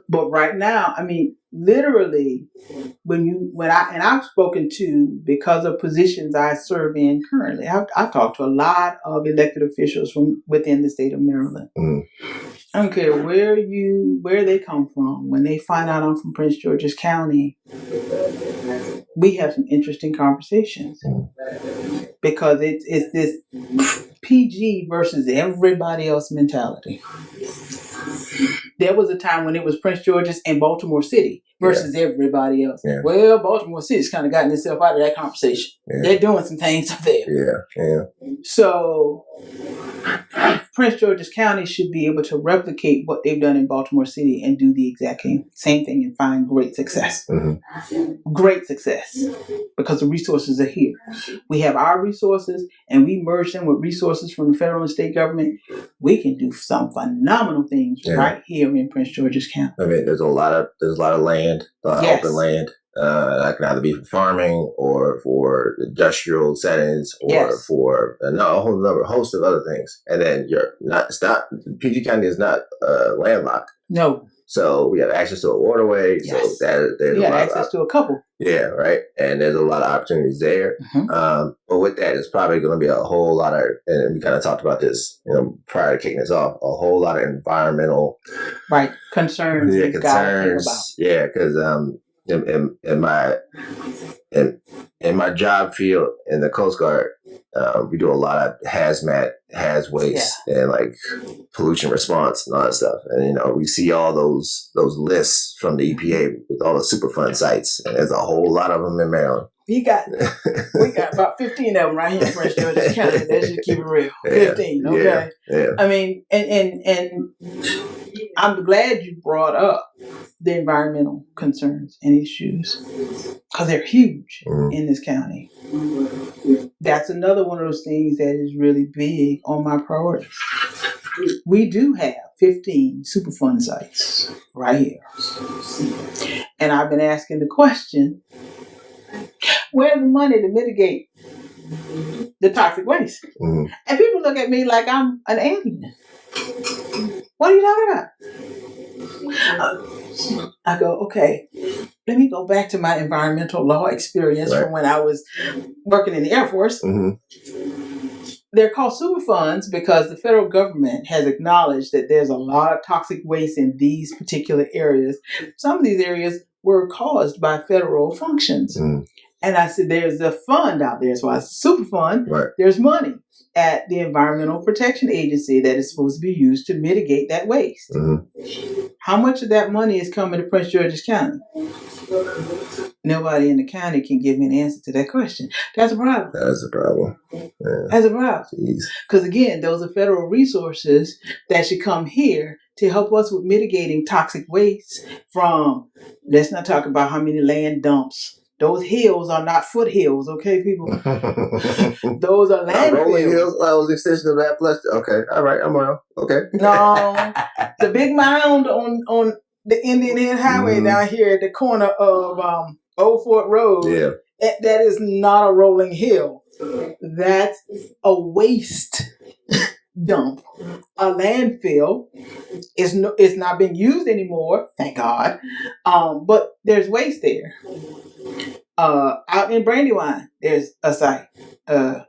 But right now, I mean, literally, I've spoken to, because of positions I serve in currently, I've talked to a lot of elected officials from within the state of Maryland. I don't care where they come from. When they find out I'm from Prince George's County, we have some interesting conversations because it's this PG versus everybody else mentality. There was a time when it was Prince George's and Baltimore City versus everybody else. Yeah. Well, Baltimore City's kind of gotten itself out of that conversation. Yeah. They're doing some things up there. Yeah. So Prince George's County should be able to replicate what they've done in Baltimore City and do the exact same thing and find great success. Mm-hmm. Great success. Because the resources are here. We have our resources and we merge them with resources from the federal and state government. We can do some phenomenal things right here in Prince George's County. I mean, there's a lot of land, open land. That can either be for farming or for industrial settings or for a whole host of other things. And then PG County is not landlocked. No. So we have access to a waterway. Yes. So there's access to a couple. Yeah, right. And there's a lot of opportunities there. Mm-hmm. But with that, it's probably going to be a whole lot of, and we kind of talked about this, prior to kicking this off, a whole lot of environmental concerns. Yeah, concerns. Yeah, because in my job field in the Coast Guard, we do a lot of hazmat, waste, and like pollution response and all that stuff. And we see all those lists from the EPA with all the Superfund sites, and there's a whole lot of them in Maryland. we got about 15 of them right here in Prince George's County. Let's just keep it real. 15, okay? Yeah. I mean, and I'm glad you brought up the environmental concerns and issues because they're huge in this county. That's another one of those things that is really big on my priorities. We do have 15 Superfund sites right here. And I've been asking the question, where's the money to mitigate the toxic waste? Mm-hmm. And people look at me like I'm an alien. What are you talking about? I go, okay, let me go back to my environmental law experience from when I was working in the Air Force. Mm-hmm. They're called Superfunds because the federal government has acknowledged that there's a lot of toxic waste in these particular areas. Some of these areas were caused by federal functions. Mm. And I said, there's a fund out there. So I said, Superfund, there's money at the Environmental Protection Agency that is supposed to be used to mitigate that waste. Mm-hmm. How much of that money is coming to Prince George's County? Nobody in the county can give me an answer to that question. That's a problem. That's a problem. Yeah. That's a problem. Because again, those are federal resources that should come here to help us with mitigating toxic waste from, let's not talk about how many land dumps. Those hills are not foothills, okay, people? Those are landfills. Rolling hills? I was extension of that flesh. Okay, all right, I'm around. Okay. No, the big mound on the Indian Head Highway down here at the corner of Old Fort Road. Yeah, that is not a rolling hill. That's a waste dump. A landfill is not being used anymore, thank God. But there's waste there. Out in Brandywine, there's a site. The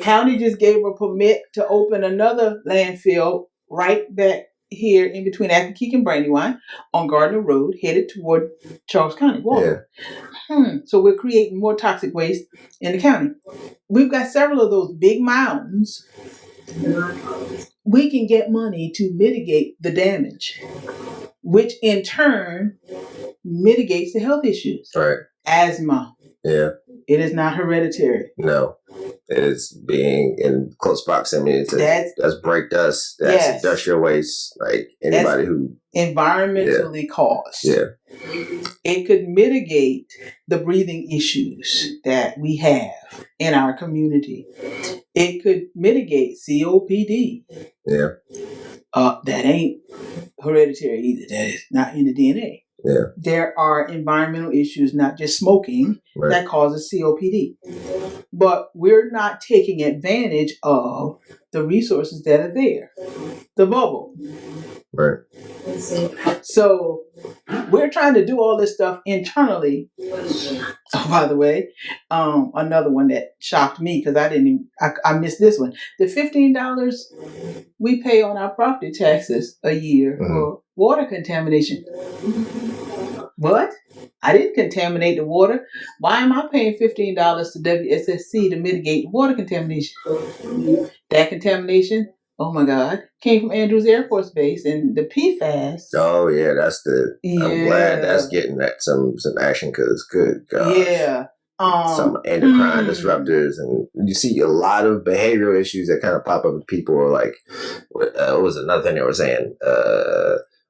county just gave a permit to open another landfill right back here in between Accokeek and Brandywine on Gardner Road, headed toward Charles County water. Yeah. So we're creating more toxic waste in the county. We've got several of those big mounds. We can get money to mitigate the damage, which in turn mitigates the health issues. Right. Asthma. Yeah. It is not hereditary. No. It is being in close proximity to that's brake dust, that's industrial waste, like anybody who environmentally caused. Yeah. It could mitigate the breathing issues that we have in our community. It could mitigate COPD. Yeah. That ain't hereditary either. That is not in the DNA. Yeah. There are environmental issues, not just smoking, that causes COPD. But we're not taking advantage of the resources that are there. The bubble. Right. So we're trying to do all this stuff internally. Oh, by the way, another one that shocked me because I missed this one. The $15 we pay on our property taxes a year for water contamination. What? I didn't contaminate the water. Why am I paying $15 to WSSC to mitigate water contamination? That contamination, oh my God, came from Andrews Air Force Base and the PFAS. Oh yeah, that's I'm glad that's getting some action because good God. Yeah. Some endocrine disruptors, and you see a lot of behavioral issues that kind of pop up with people are like, what was another thing they were saying?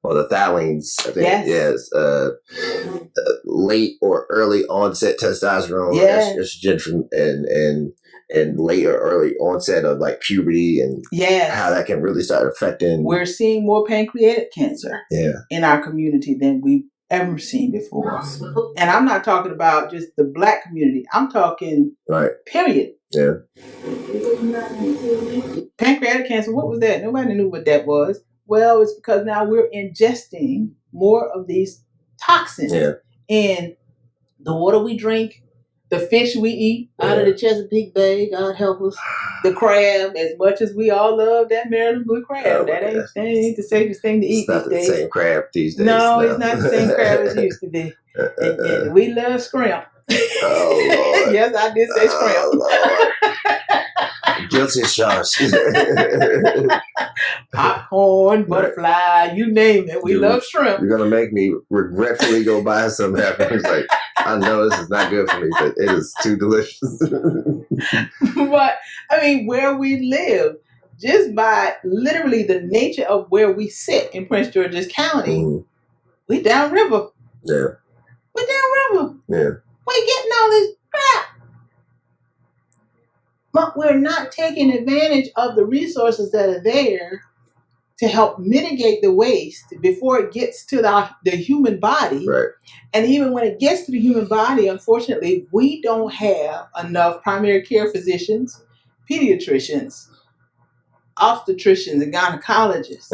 The phthalates, I think, yes. Late or early onset testosterone, estrogen from, and late or early onset of like puberty and how that can really start affecting. We're seeing more pancreatic cancer in our community than we've ever seen before. And I'm not talking about just the Black community. I'm talking period. Yeah. Pancreatic cancer, what was that? Nobody knew what that was. Well, it's because now we're ingesting more of these toxins in the water we drink, the fish we eat out of the Chesapeake Bay, God help us, the crab, as much as we all love that Maryland blue crab. That ain't the safest thing to eat these days. It's not the same crab these days. No, it's not the same crab as it used to be. And we love scrimp. Oh, Lord. Yes, I did say scrimp. Guilty as charged. Popcorn, butterfly, you name it. We love shrimp. You're gonna make me regretfully go buy some afterwards. Like, I know this is not good for me, but it is too delicious. But I mean, where we live, just by literally the nature of where we sit in Prince George's County, we downriver. Yeah. We downriver. Yeah. We getting all this crap. But we're not taking advantage of the resources that are there to help mitigate the waste before it gets to the human body. Right. And even when it gets to the human body, unfortunately, we don't have enough primary care physicians, pediatricians, obstetricians, and gynecologists,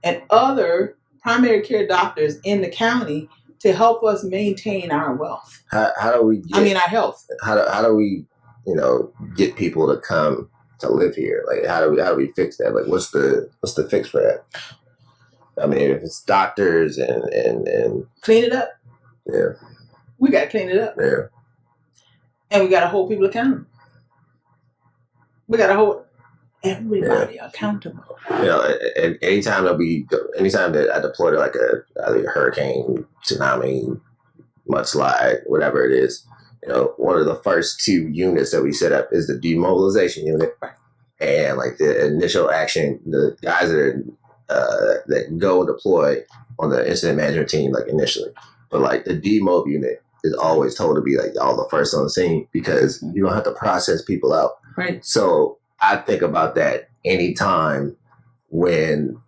and other primary care doctors in the county to help us maintain our wealth. How do we get, our health. How do we, get people to come to live here? Like, how do we fix that? Like, what's the fix for that? I mean, if it's doctors and clean it up. Yeah. We got to clean it up. Yeah. And we got to hold people accountable. We got to hold everybody accountable. And anytime that I deploy to like either a hurricane, tsunami, mudslide, whatever it is, one of the first 2 units that we set up is the demobilization unit. And like the initial action, the guys that go and deploy on the incident management team, like initially. But like the demob unit is always told to be like all the first on the scene because you're gonna have to process people out. Right. So I think about that anytime when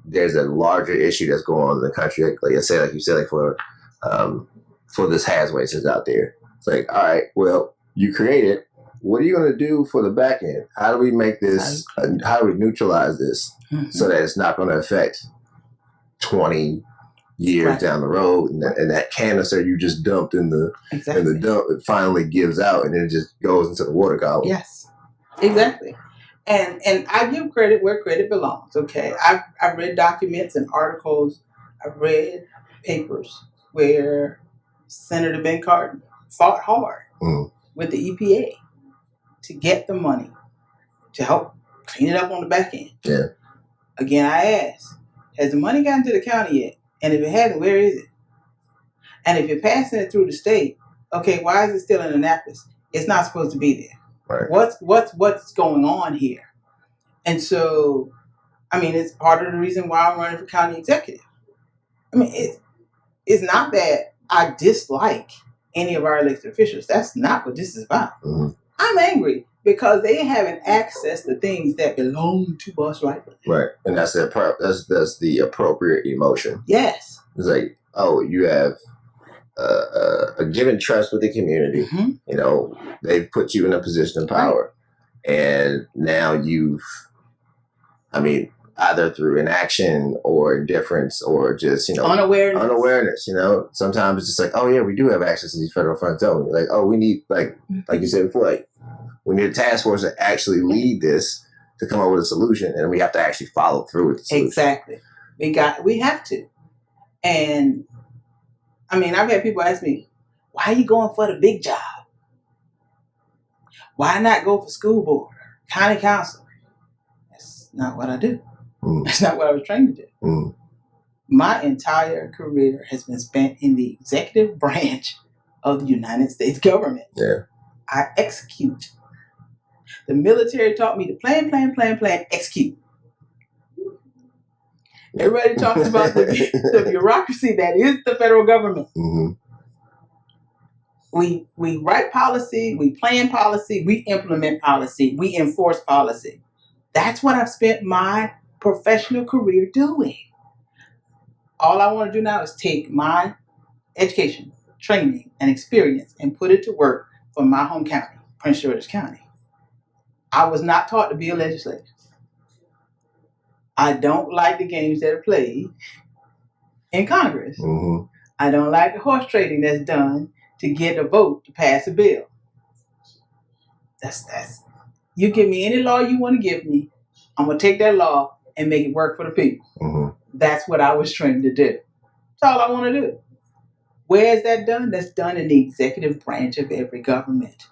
there's a larger issue that's going on in the country. Like you said, for this hazard waste that's out there. It's like, all right, well, you create it. What are you going to do for the back end? How do we make this? How do we neutralize this so that it's not going to affect 20 years down the road, and that canister you just dumped in the dump, it finally gives out, and then it just goes into the water column. Yes, exactly. And I give credit where credit belongs. Okay, I've read documents and articles. I've read papers where Senator Ben Cardin fought hard with the EPA to get the money to help clean it up on the back end. Yeah. Again, I ask, has the money gotten to the county yet? And if it hasn't, where is it? And if you're passing it through the state, okay, why is it still in Annapolis? It's not supposed to be there. Right. What's going on here? And so, I mean, it's part of the reason why I'm running for county executive. I mean, it's not that I dislike any of our elected officials. That's not what this is about. I'm angry because they haven't access to things that belong to us rightfully. Right, and that's the appropriate emotion. Yes. It's like, oh, you have a given trust with the community. They've put you in a position of power, and now you've, either through inaction or indifference or just, unawareness, sometimes it's just like, oh yeah, we do have access to these federal funds, don't we? Like, oh, we need, like you said before, like, we need a task force to actually lead this to come up with a solution, and we have to actually follow through with the solution. Exactly. We have to. And I've had people ask me, why are you going for the big job? Why not go for school board, county council? That's not what I do. That's not what I was trained to do. My entire career has been spent in the executive branch of the United States government. Yeah. I execute. The military taught me to plan, execute. Everybody talks about the bureaucracy that is the federal government. We write policy, we plan policy, we implement policy, we enforce policy. That's what I've spent my professional career doing. All I want to do now is take my education, training, and experience and put it to work for my home county, Prince George's County. I was not taught to be a legislator. I don't like the games that are played in Congress. I don't like the horse trading that's done to get a vote to pass a bill. That's you give me any law you want to give me, I'm going to take that law and make it work for the people. That's what I was trained to do. That's all I want to do. Where is that done? That's done in the executive branch of every government.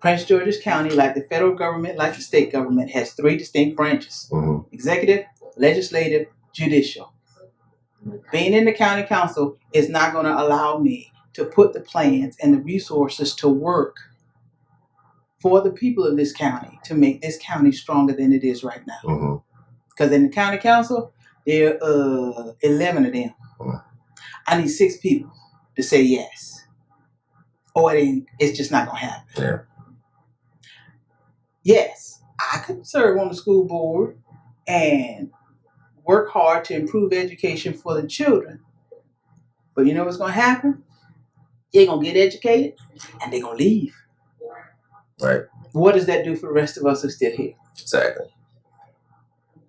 Prince George's County, like the federal government, like the state government, has 3 distinct branches: executive, legislative, judicial. Being in the county council is not going to allow me to put the plans and the resources to work for the people of this county to make this county stronger than it is right now. Because in the county council, there are 11 of them. I need 6 people to say yes, or it's just not going to happen. Yeah. Yes, I could serve on the school board and work hard to improve education for the children. But you know what's going to happen? They're going to get educated and they're going to leave. Right. What does that do for the rest of us who still here? Exactly.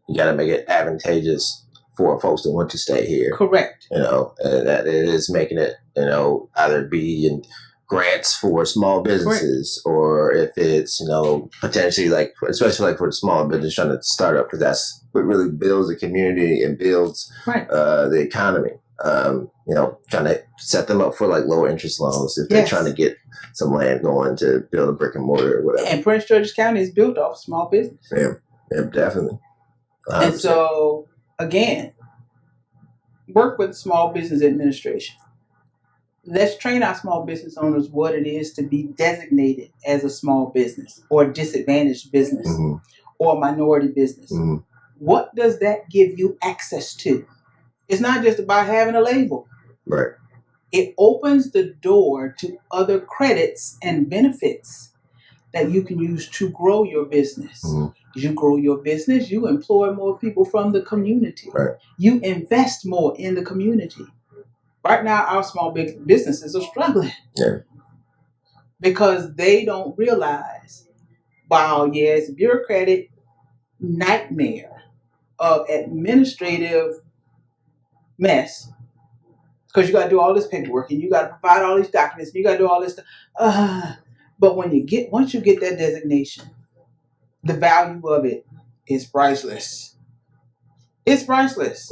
You got to make it advantageous for folks that want to stay here. Correct. And that it is making it, either be in grants for small businesses, or if it's, potentially especially for the small business trying to start up, because that's what really builds the community and builds the economy. Trying to set them up for lower interest loans if they're trying to get some land going to build a brick and mortar or whatever. And Prince George's County is built off small business. Yeah, definitely. 100%. And so, again, work with small business administration. Let's train our small business owners what it is to be designated as a small business or a disadvantaged business or a minority business. What does that give you access to? It's not just about having a label. Right. It opens the door to other credits and benefits that you can use to grow your business. You grow your business, you employ more people from the community. Right. You invest more in the community. Right now, our small businesses are struggling. Yeah. Because they don't realize, it's a bureaucratic nightmare of administrative mess. Because you got to do all this paperwork and you got to provide all these documents and you got to do all this stuff. But once you get that designation, the value of it is priceless. It's priceless.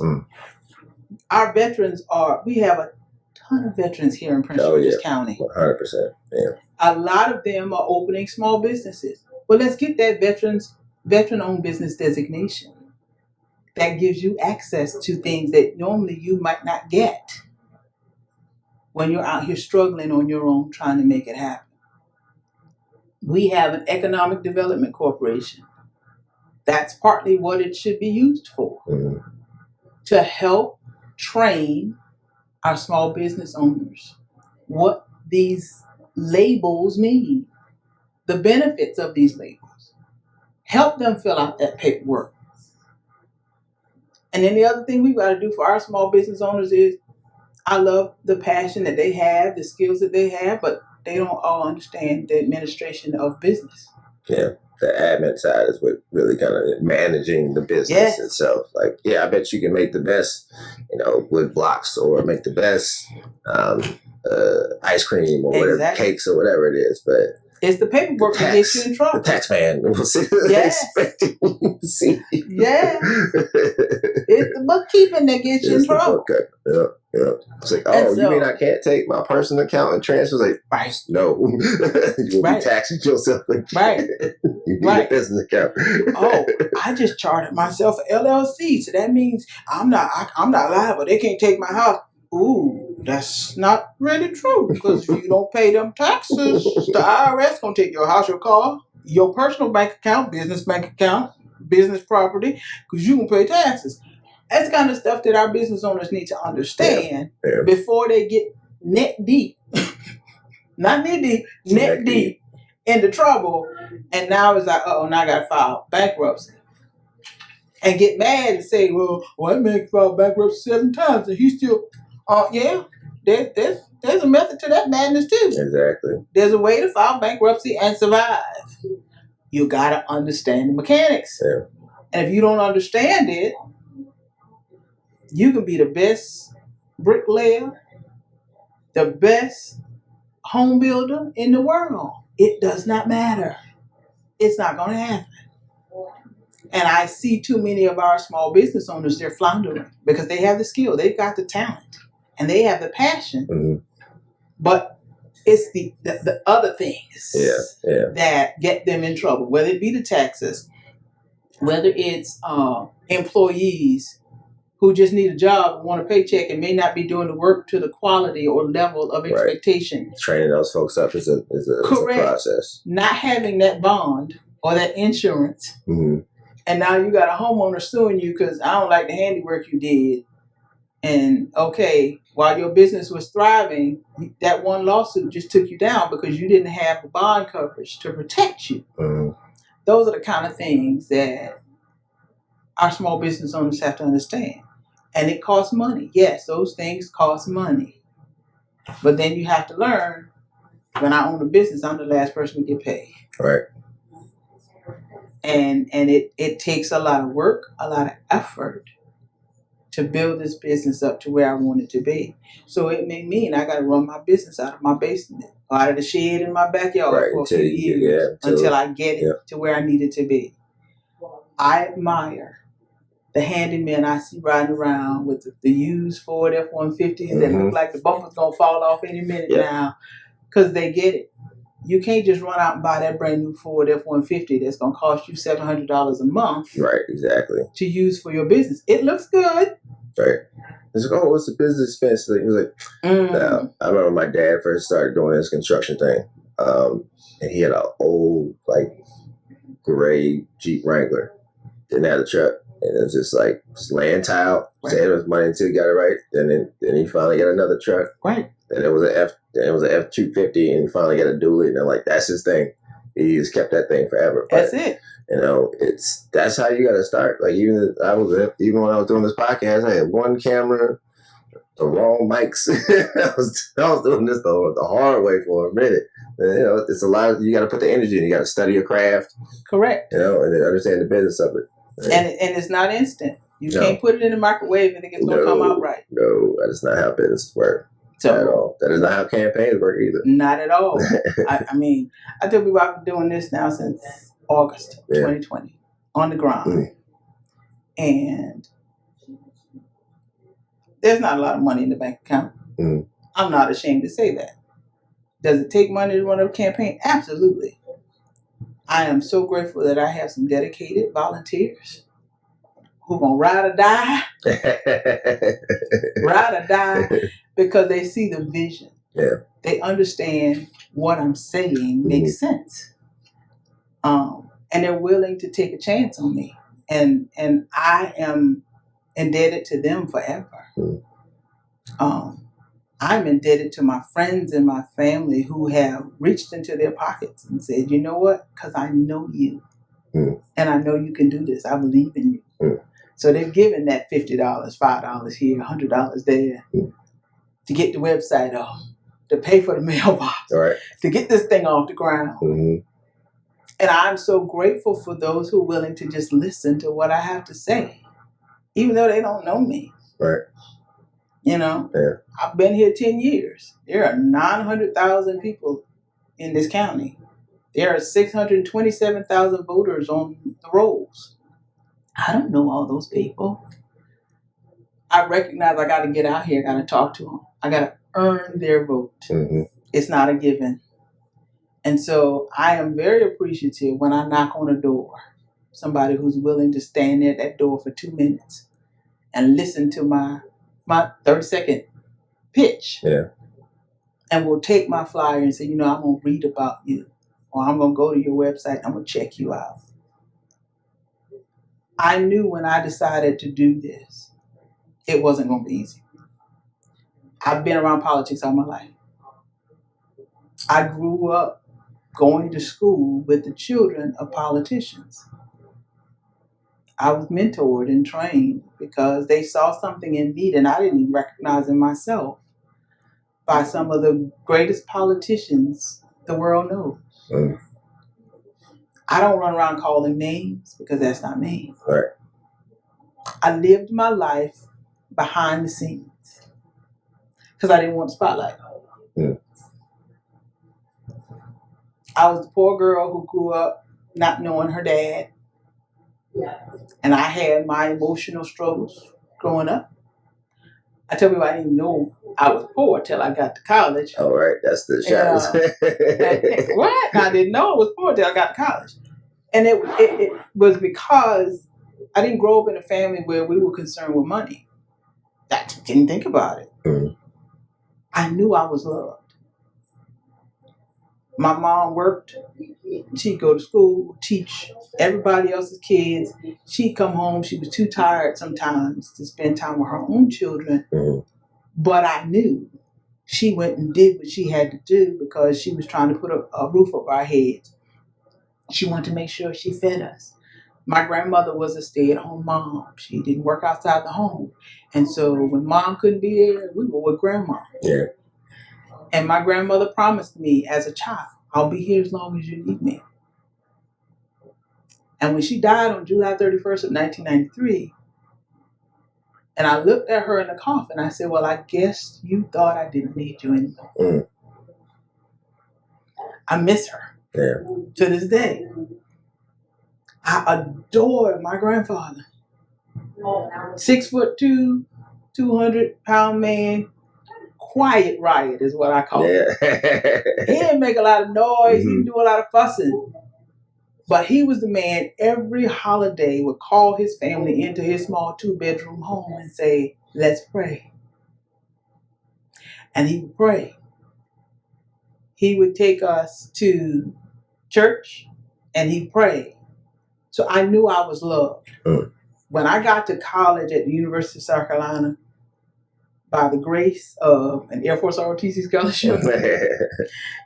Our veterans we have a ton of veterans here in Prince George's County. 100%. Yeah. A lot of them are opening small businesses. Well, let's get that veteran-owned business designation. That gives you access to things that normally you might not get when you're out here struggling on your own trying to make it happen. We have an economic development corporation. That's partly what it should be used for. To help train our small business owners what these labels mean, the benefits of these labels. Help them fill out that paperwork. And then the other thing we've got to do for our small business owners is, I love the passion that they have, the skills that they have, but they don't all understand the administration of business. Yeah, the admin side is what really kind of managing the business itself. I bet you can make the best, wood blocks, or make the best ice cream or whatever, cakes or whatever it is, but it's the paperwork that gets you in trouble. The tax man will see expecting you to see. Yeah. It's the bookkeeping that gets you in trouble. Yeah. It's you mean I can't take my personal account and transfer? Right. No. You'll be taxing yourself. Right. You need a business account. I just chartered myself an LLC, so that means I'm not liable. They can't take my house. Ooh, that's not really true, because if you don't pay them taxes, the IRS gonna take your house, your car, your personal bank account, business property, because you gonna pay taxes. That's the kind of stuff that our business owners need to understand before they get neck deep, not knee deep, neck deep into trouble, and now it's now I gotta file bankruptcy. And get mad and say, that man filed bankruptcy 7 times and he's still... there's a method to that madness too. Exactly. There's a way to file bankruptcy and survive. You gotta understand the mechanics. Yeah. And if you don't understand it, you can be the best bricklayer, the best home builder in the world. It does not matter. It's not gonna happen. And I see too many of our small business owners, they're floundering because they have the skill, they've got the talent, and they have the passion. But It's the other things Yeah. that get them in trouble, whether it be the taxes, whether it's employees who just need a job and want a paycheck and may not be doing the work to the quality or level of expectation. Right. Training those folks up is a process. Not having that bond or that insurance. Mm-hmm. And now you got a homeowner suing you because I don't like the handiwork you did. And okay, while your business was thriving, that one lawsuit just took you down because you didn't have the bond coverage to protect you. Mm-hmm. Those are the kind of things that our small business owners have to understand. And it costs money. Yes, those things cost money. But then you have to learn, when I own a business, I'm the last person to get paid. Right. And it takes a lot of work, a lot of effort to build this business up to where I want it to be. So it may mean I got to run my business out of my basement, or out of the shed in my backyard for a few years until I get it to where I need it to be. I admire the handymen I see riding around with the used Ford F-150s that look like the bumper's going to fall off any minute now, because they get it. You can't just run out and buy that brand new Ford F-150 that's going to cost you $700 a month. Right, exactly. To use for your business. It looks good. Right. It's like, oh, what's the business expense? He was like, no. I remember my dad first started doing this construction thing. And he had an old, gray Jeep Wrangler. Didn't have a truck. And it was just laying tile, saving his money until he got it right. Then he finally got another truck. Right. And it was an F-250, and he finally got a dually, and they're that's his thing. He just kept that thing forever. But, that's it. That's how you got to start. Even when I was doing this podcast, I had one camera, the wrong mics. I was doing this the hard way for a minute. And, it's a lot. You got to put the energy in. You got to study your craft. Correct. And then understand the business of it. And it's not instant. You can't put it in the microwave and think it's going to come out right. No, that is not how business works. At all. That is not how campaigns work either. Not at all. I tell people I've been doing this now since August 2020 on the ground. And there's not a lot of money in the bank account. I'm not ashamed to say that. Does it take money to run a campaign? Absolutely. I am so grateful that I have some dedicated volunteers who gonna ride or die. Ride or die, because they see the vision. Yeah. They understand what I'm saying makes sense. And they're willing to take a chance on me. And I am indebted to them forever. I'm indebted to my friends and my family who have reached into their pockets and said, you know what? Because I know you. And I know you can do this. I believe in you. So they've given that $50, $5 here, $100 there to get the website off, to pay for the mailbox, to get this thing off the ground. And I'm so grateful for those who are willing to just listen to what I have to say, even though they don't know me. Right. I've been here 10 years. There are 900,000 people in this county. There are 627,000 voters on the rolls. I don't know all those people. I recognize I got to get out here. I got to talk to them. I got to earn their vote. It's not a given. And so I am very appreciative when I knock on a door, somebody who's willing to stand at that door for 2 minutes and listen to my 30-second pitch. Yeah. And will take my flyer and say, I'm going to read about you, or I'm going to go to your website. I'm going to check you out. I knew when I decided to do this, it wasn't going to be easy. I've been around politics all my life. I grew up going to school with the children of politicians. I was mentored and trained because they saw something in me that I didn't even recognize in myself by some of the greatest politicians the world knows. I don't run around calling names because that's not me. Right. I lived my life behind the scenes because I didn't want the spotlight. I was the poor girl who grew up not knowing her dad. And I had my emotional struggles growing up. I tell people I didn't know I was poor till I got to college. All right, that's the shot. What? I didn't know I was poor till I got to college. And it was because I didn't grow up in a family where we were concerned with money. I didn't think about it. Mm. I knew I was loved. My mom worked. She'd go to school, teach everybody else's kids. She'd come home. She was too tired sometimes to spend time with her own children. Mm. But I knew she went and did what she had to do because she was trying to put a roof over our heads. She wanted to make sure she fed us. My grandmother was a stay-at-home mom. She didn't work outside the home. And so when mom couldn't be there, we were with grandma. Yeah. And my grandmother promised me as a child, I'll be here as long as you need me. And when she died on July 31st of 1993, and I looked at her in the coffin, I said, well, I guess you thought I didn't need you anymore. Mm. I miss her to this day. I adore my grandfather. 6'2", 200-pound man. Quiet riot is what I call it. He didn't make a lot of noise. He didn't do a lot of fussing. But he was the man every holiday would call his family into his small 2-bedroom home and say, let's pray. And he would pray. He would take us to church and he'd pray. So I knew I was loved. Mm. When I got to college at the University of South Carolina, by the grace of an Air Force ROTC scholarship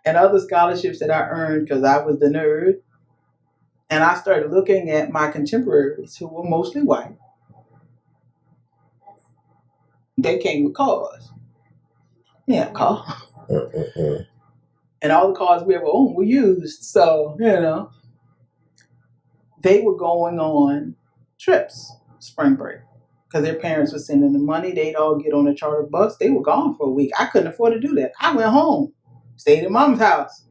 and other scholarships that I earned because I was the nerd, and I started looking at my contemporaries who were mostly white. They came with cars. Yeah, car. And all the cars we ever owned were used. So, they were going on trips, spring break. Because their parents were sending them money. They'd all get on a charter bus. They were gone for a week. I couldn't afford to do that. I went home. Stayed at mom's house.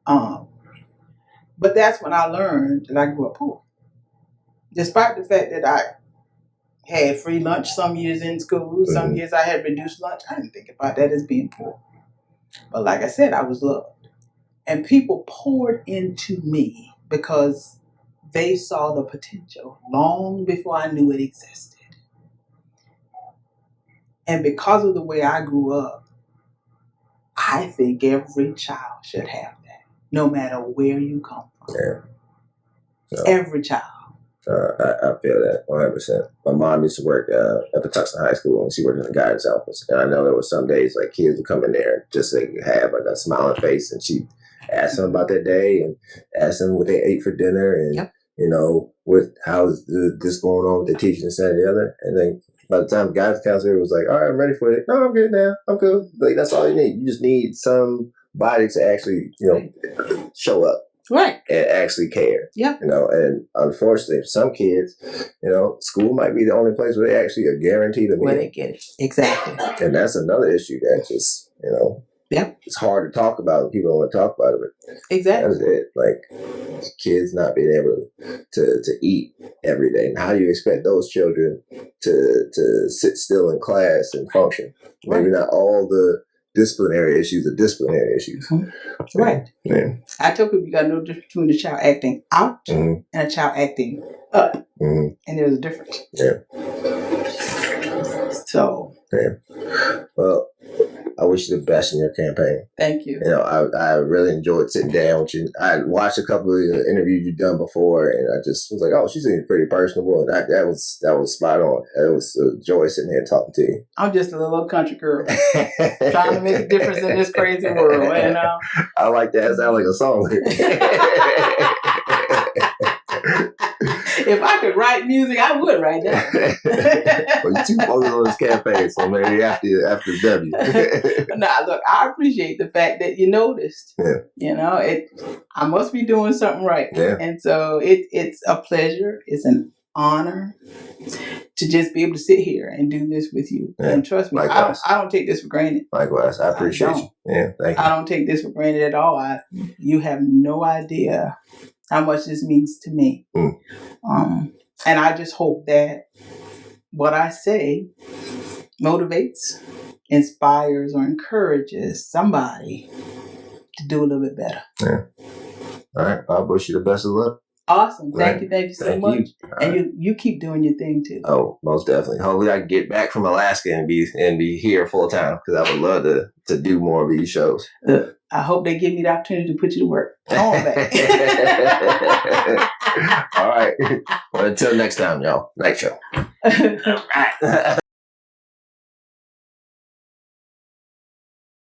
But that's when I learned that I grew up poor. Despite the fact that I had free lunch some years in school, some years I had reduced lunch, I didn't think about that as being poor. But like I said, I was loved. And people poured into me because they saw the potential long before I knew it existed. And because of the way I grew up, I think every child should have that, no matter where you come from. Yeah. No. Every child. I feel that 100%. My mom used to work at Patuxent High School, and she worked in the guidance office. And I know there were some days like kids would come in there just to have like a smiling face, and she'd ask them about their day and ask them what they ate for dinner, and how's this going on with the teaching and that and the other. And then by the time guidance counselor was like, all right, I'm ready for it. No, I'm good now. I'm good. Like, that's all you need. You just need somebody to actually, show up. Right. And actually care. Yeah. And unfortunately, some kids, school might be the only place where they actually are guaranteed a meal. Where they get it. Exactly. And that's another issue that just, it's hard to talk about. People don't want to talk about it. But exactly. That's it. Like, kids not being able to eat every day. And how do you expect those children to sit still in class and function? Right. Maybe not all the disciplinary issues are disciplinary issues. Mm-hmm. Right. Yeah. I tell people you got no difference between a child acting out and a child acting up. Mm-hmm. And there's a difference. Yeah. So. Yeah. Well, I wish you the best in your campaign. Thank you. I really enjoyed sitting down with you. I watched a couple of the interviews you've done before, and I just was like, oh, she seems pretty personable. And that was spot on. It was a joy sitting here talking to you. I'm just a little country girl trying to make a difference in this crazy world. I like that. It sounds like a song. If I could write music, I would write that. Well, you too focused on this campaign, so maybe after W. Nah, look, I appreciate the fact that you noticed. Yeah. I must be doing something right. Yeah. And so it's a pleasure. It's an honor to just be able to sit here and do this with you. Yeah. And trust me, I don't take this for granted. Likewise, I appreciate you. Yeah, thank you. I don't take this for granted at all. You have no idea how much this means to me. And I just hope that what I say motivates, inspires or encourages somebody to do a little bit better. Yeah. All right. I wish you the best of luck. Awesome. Right. Thank you so Thank much. you. And you keep doing your thing too. Oh, most definitely. Hopefully, I can get back from Alaska and be here full time because I would love to do more of these shows. I hope they give me the opportunity to put you to work. Come on back. All right. Well, until next time, y'all. Night show. All right.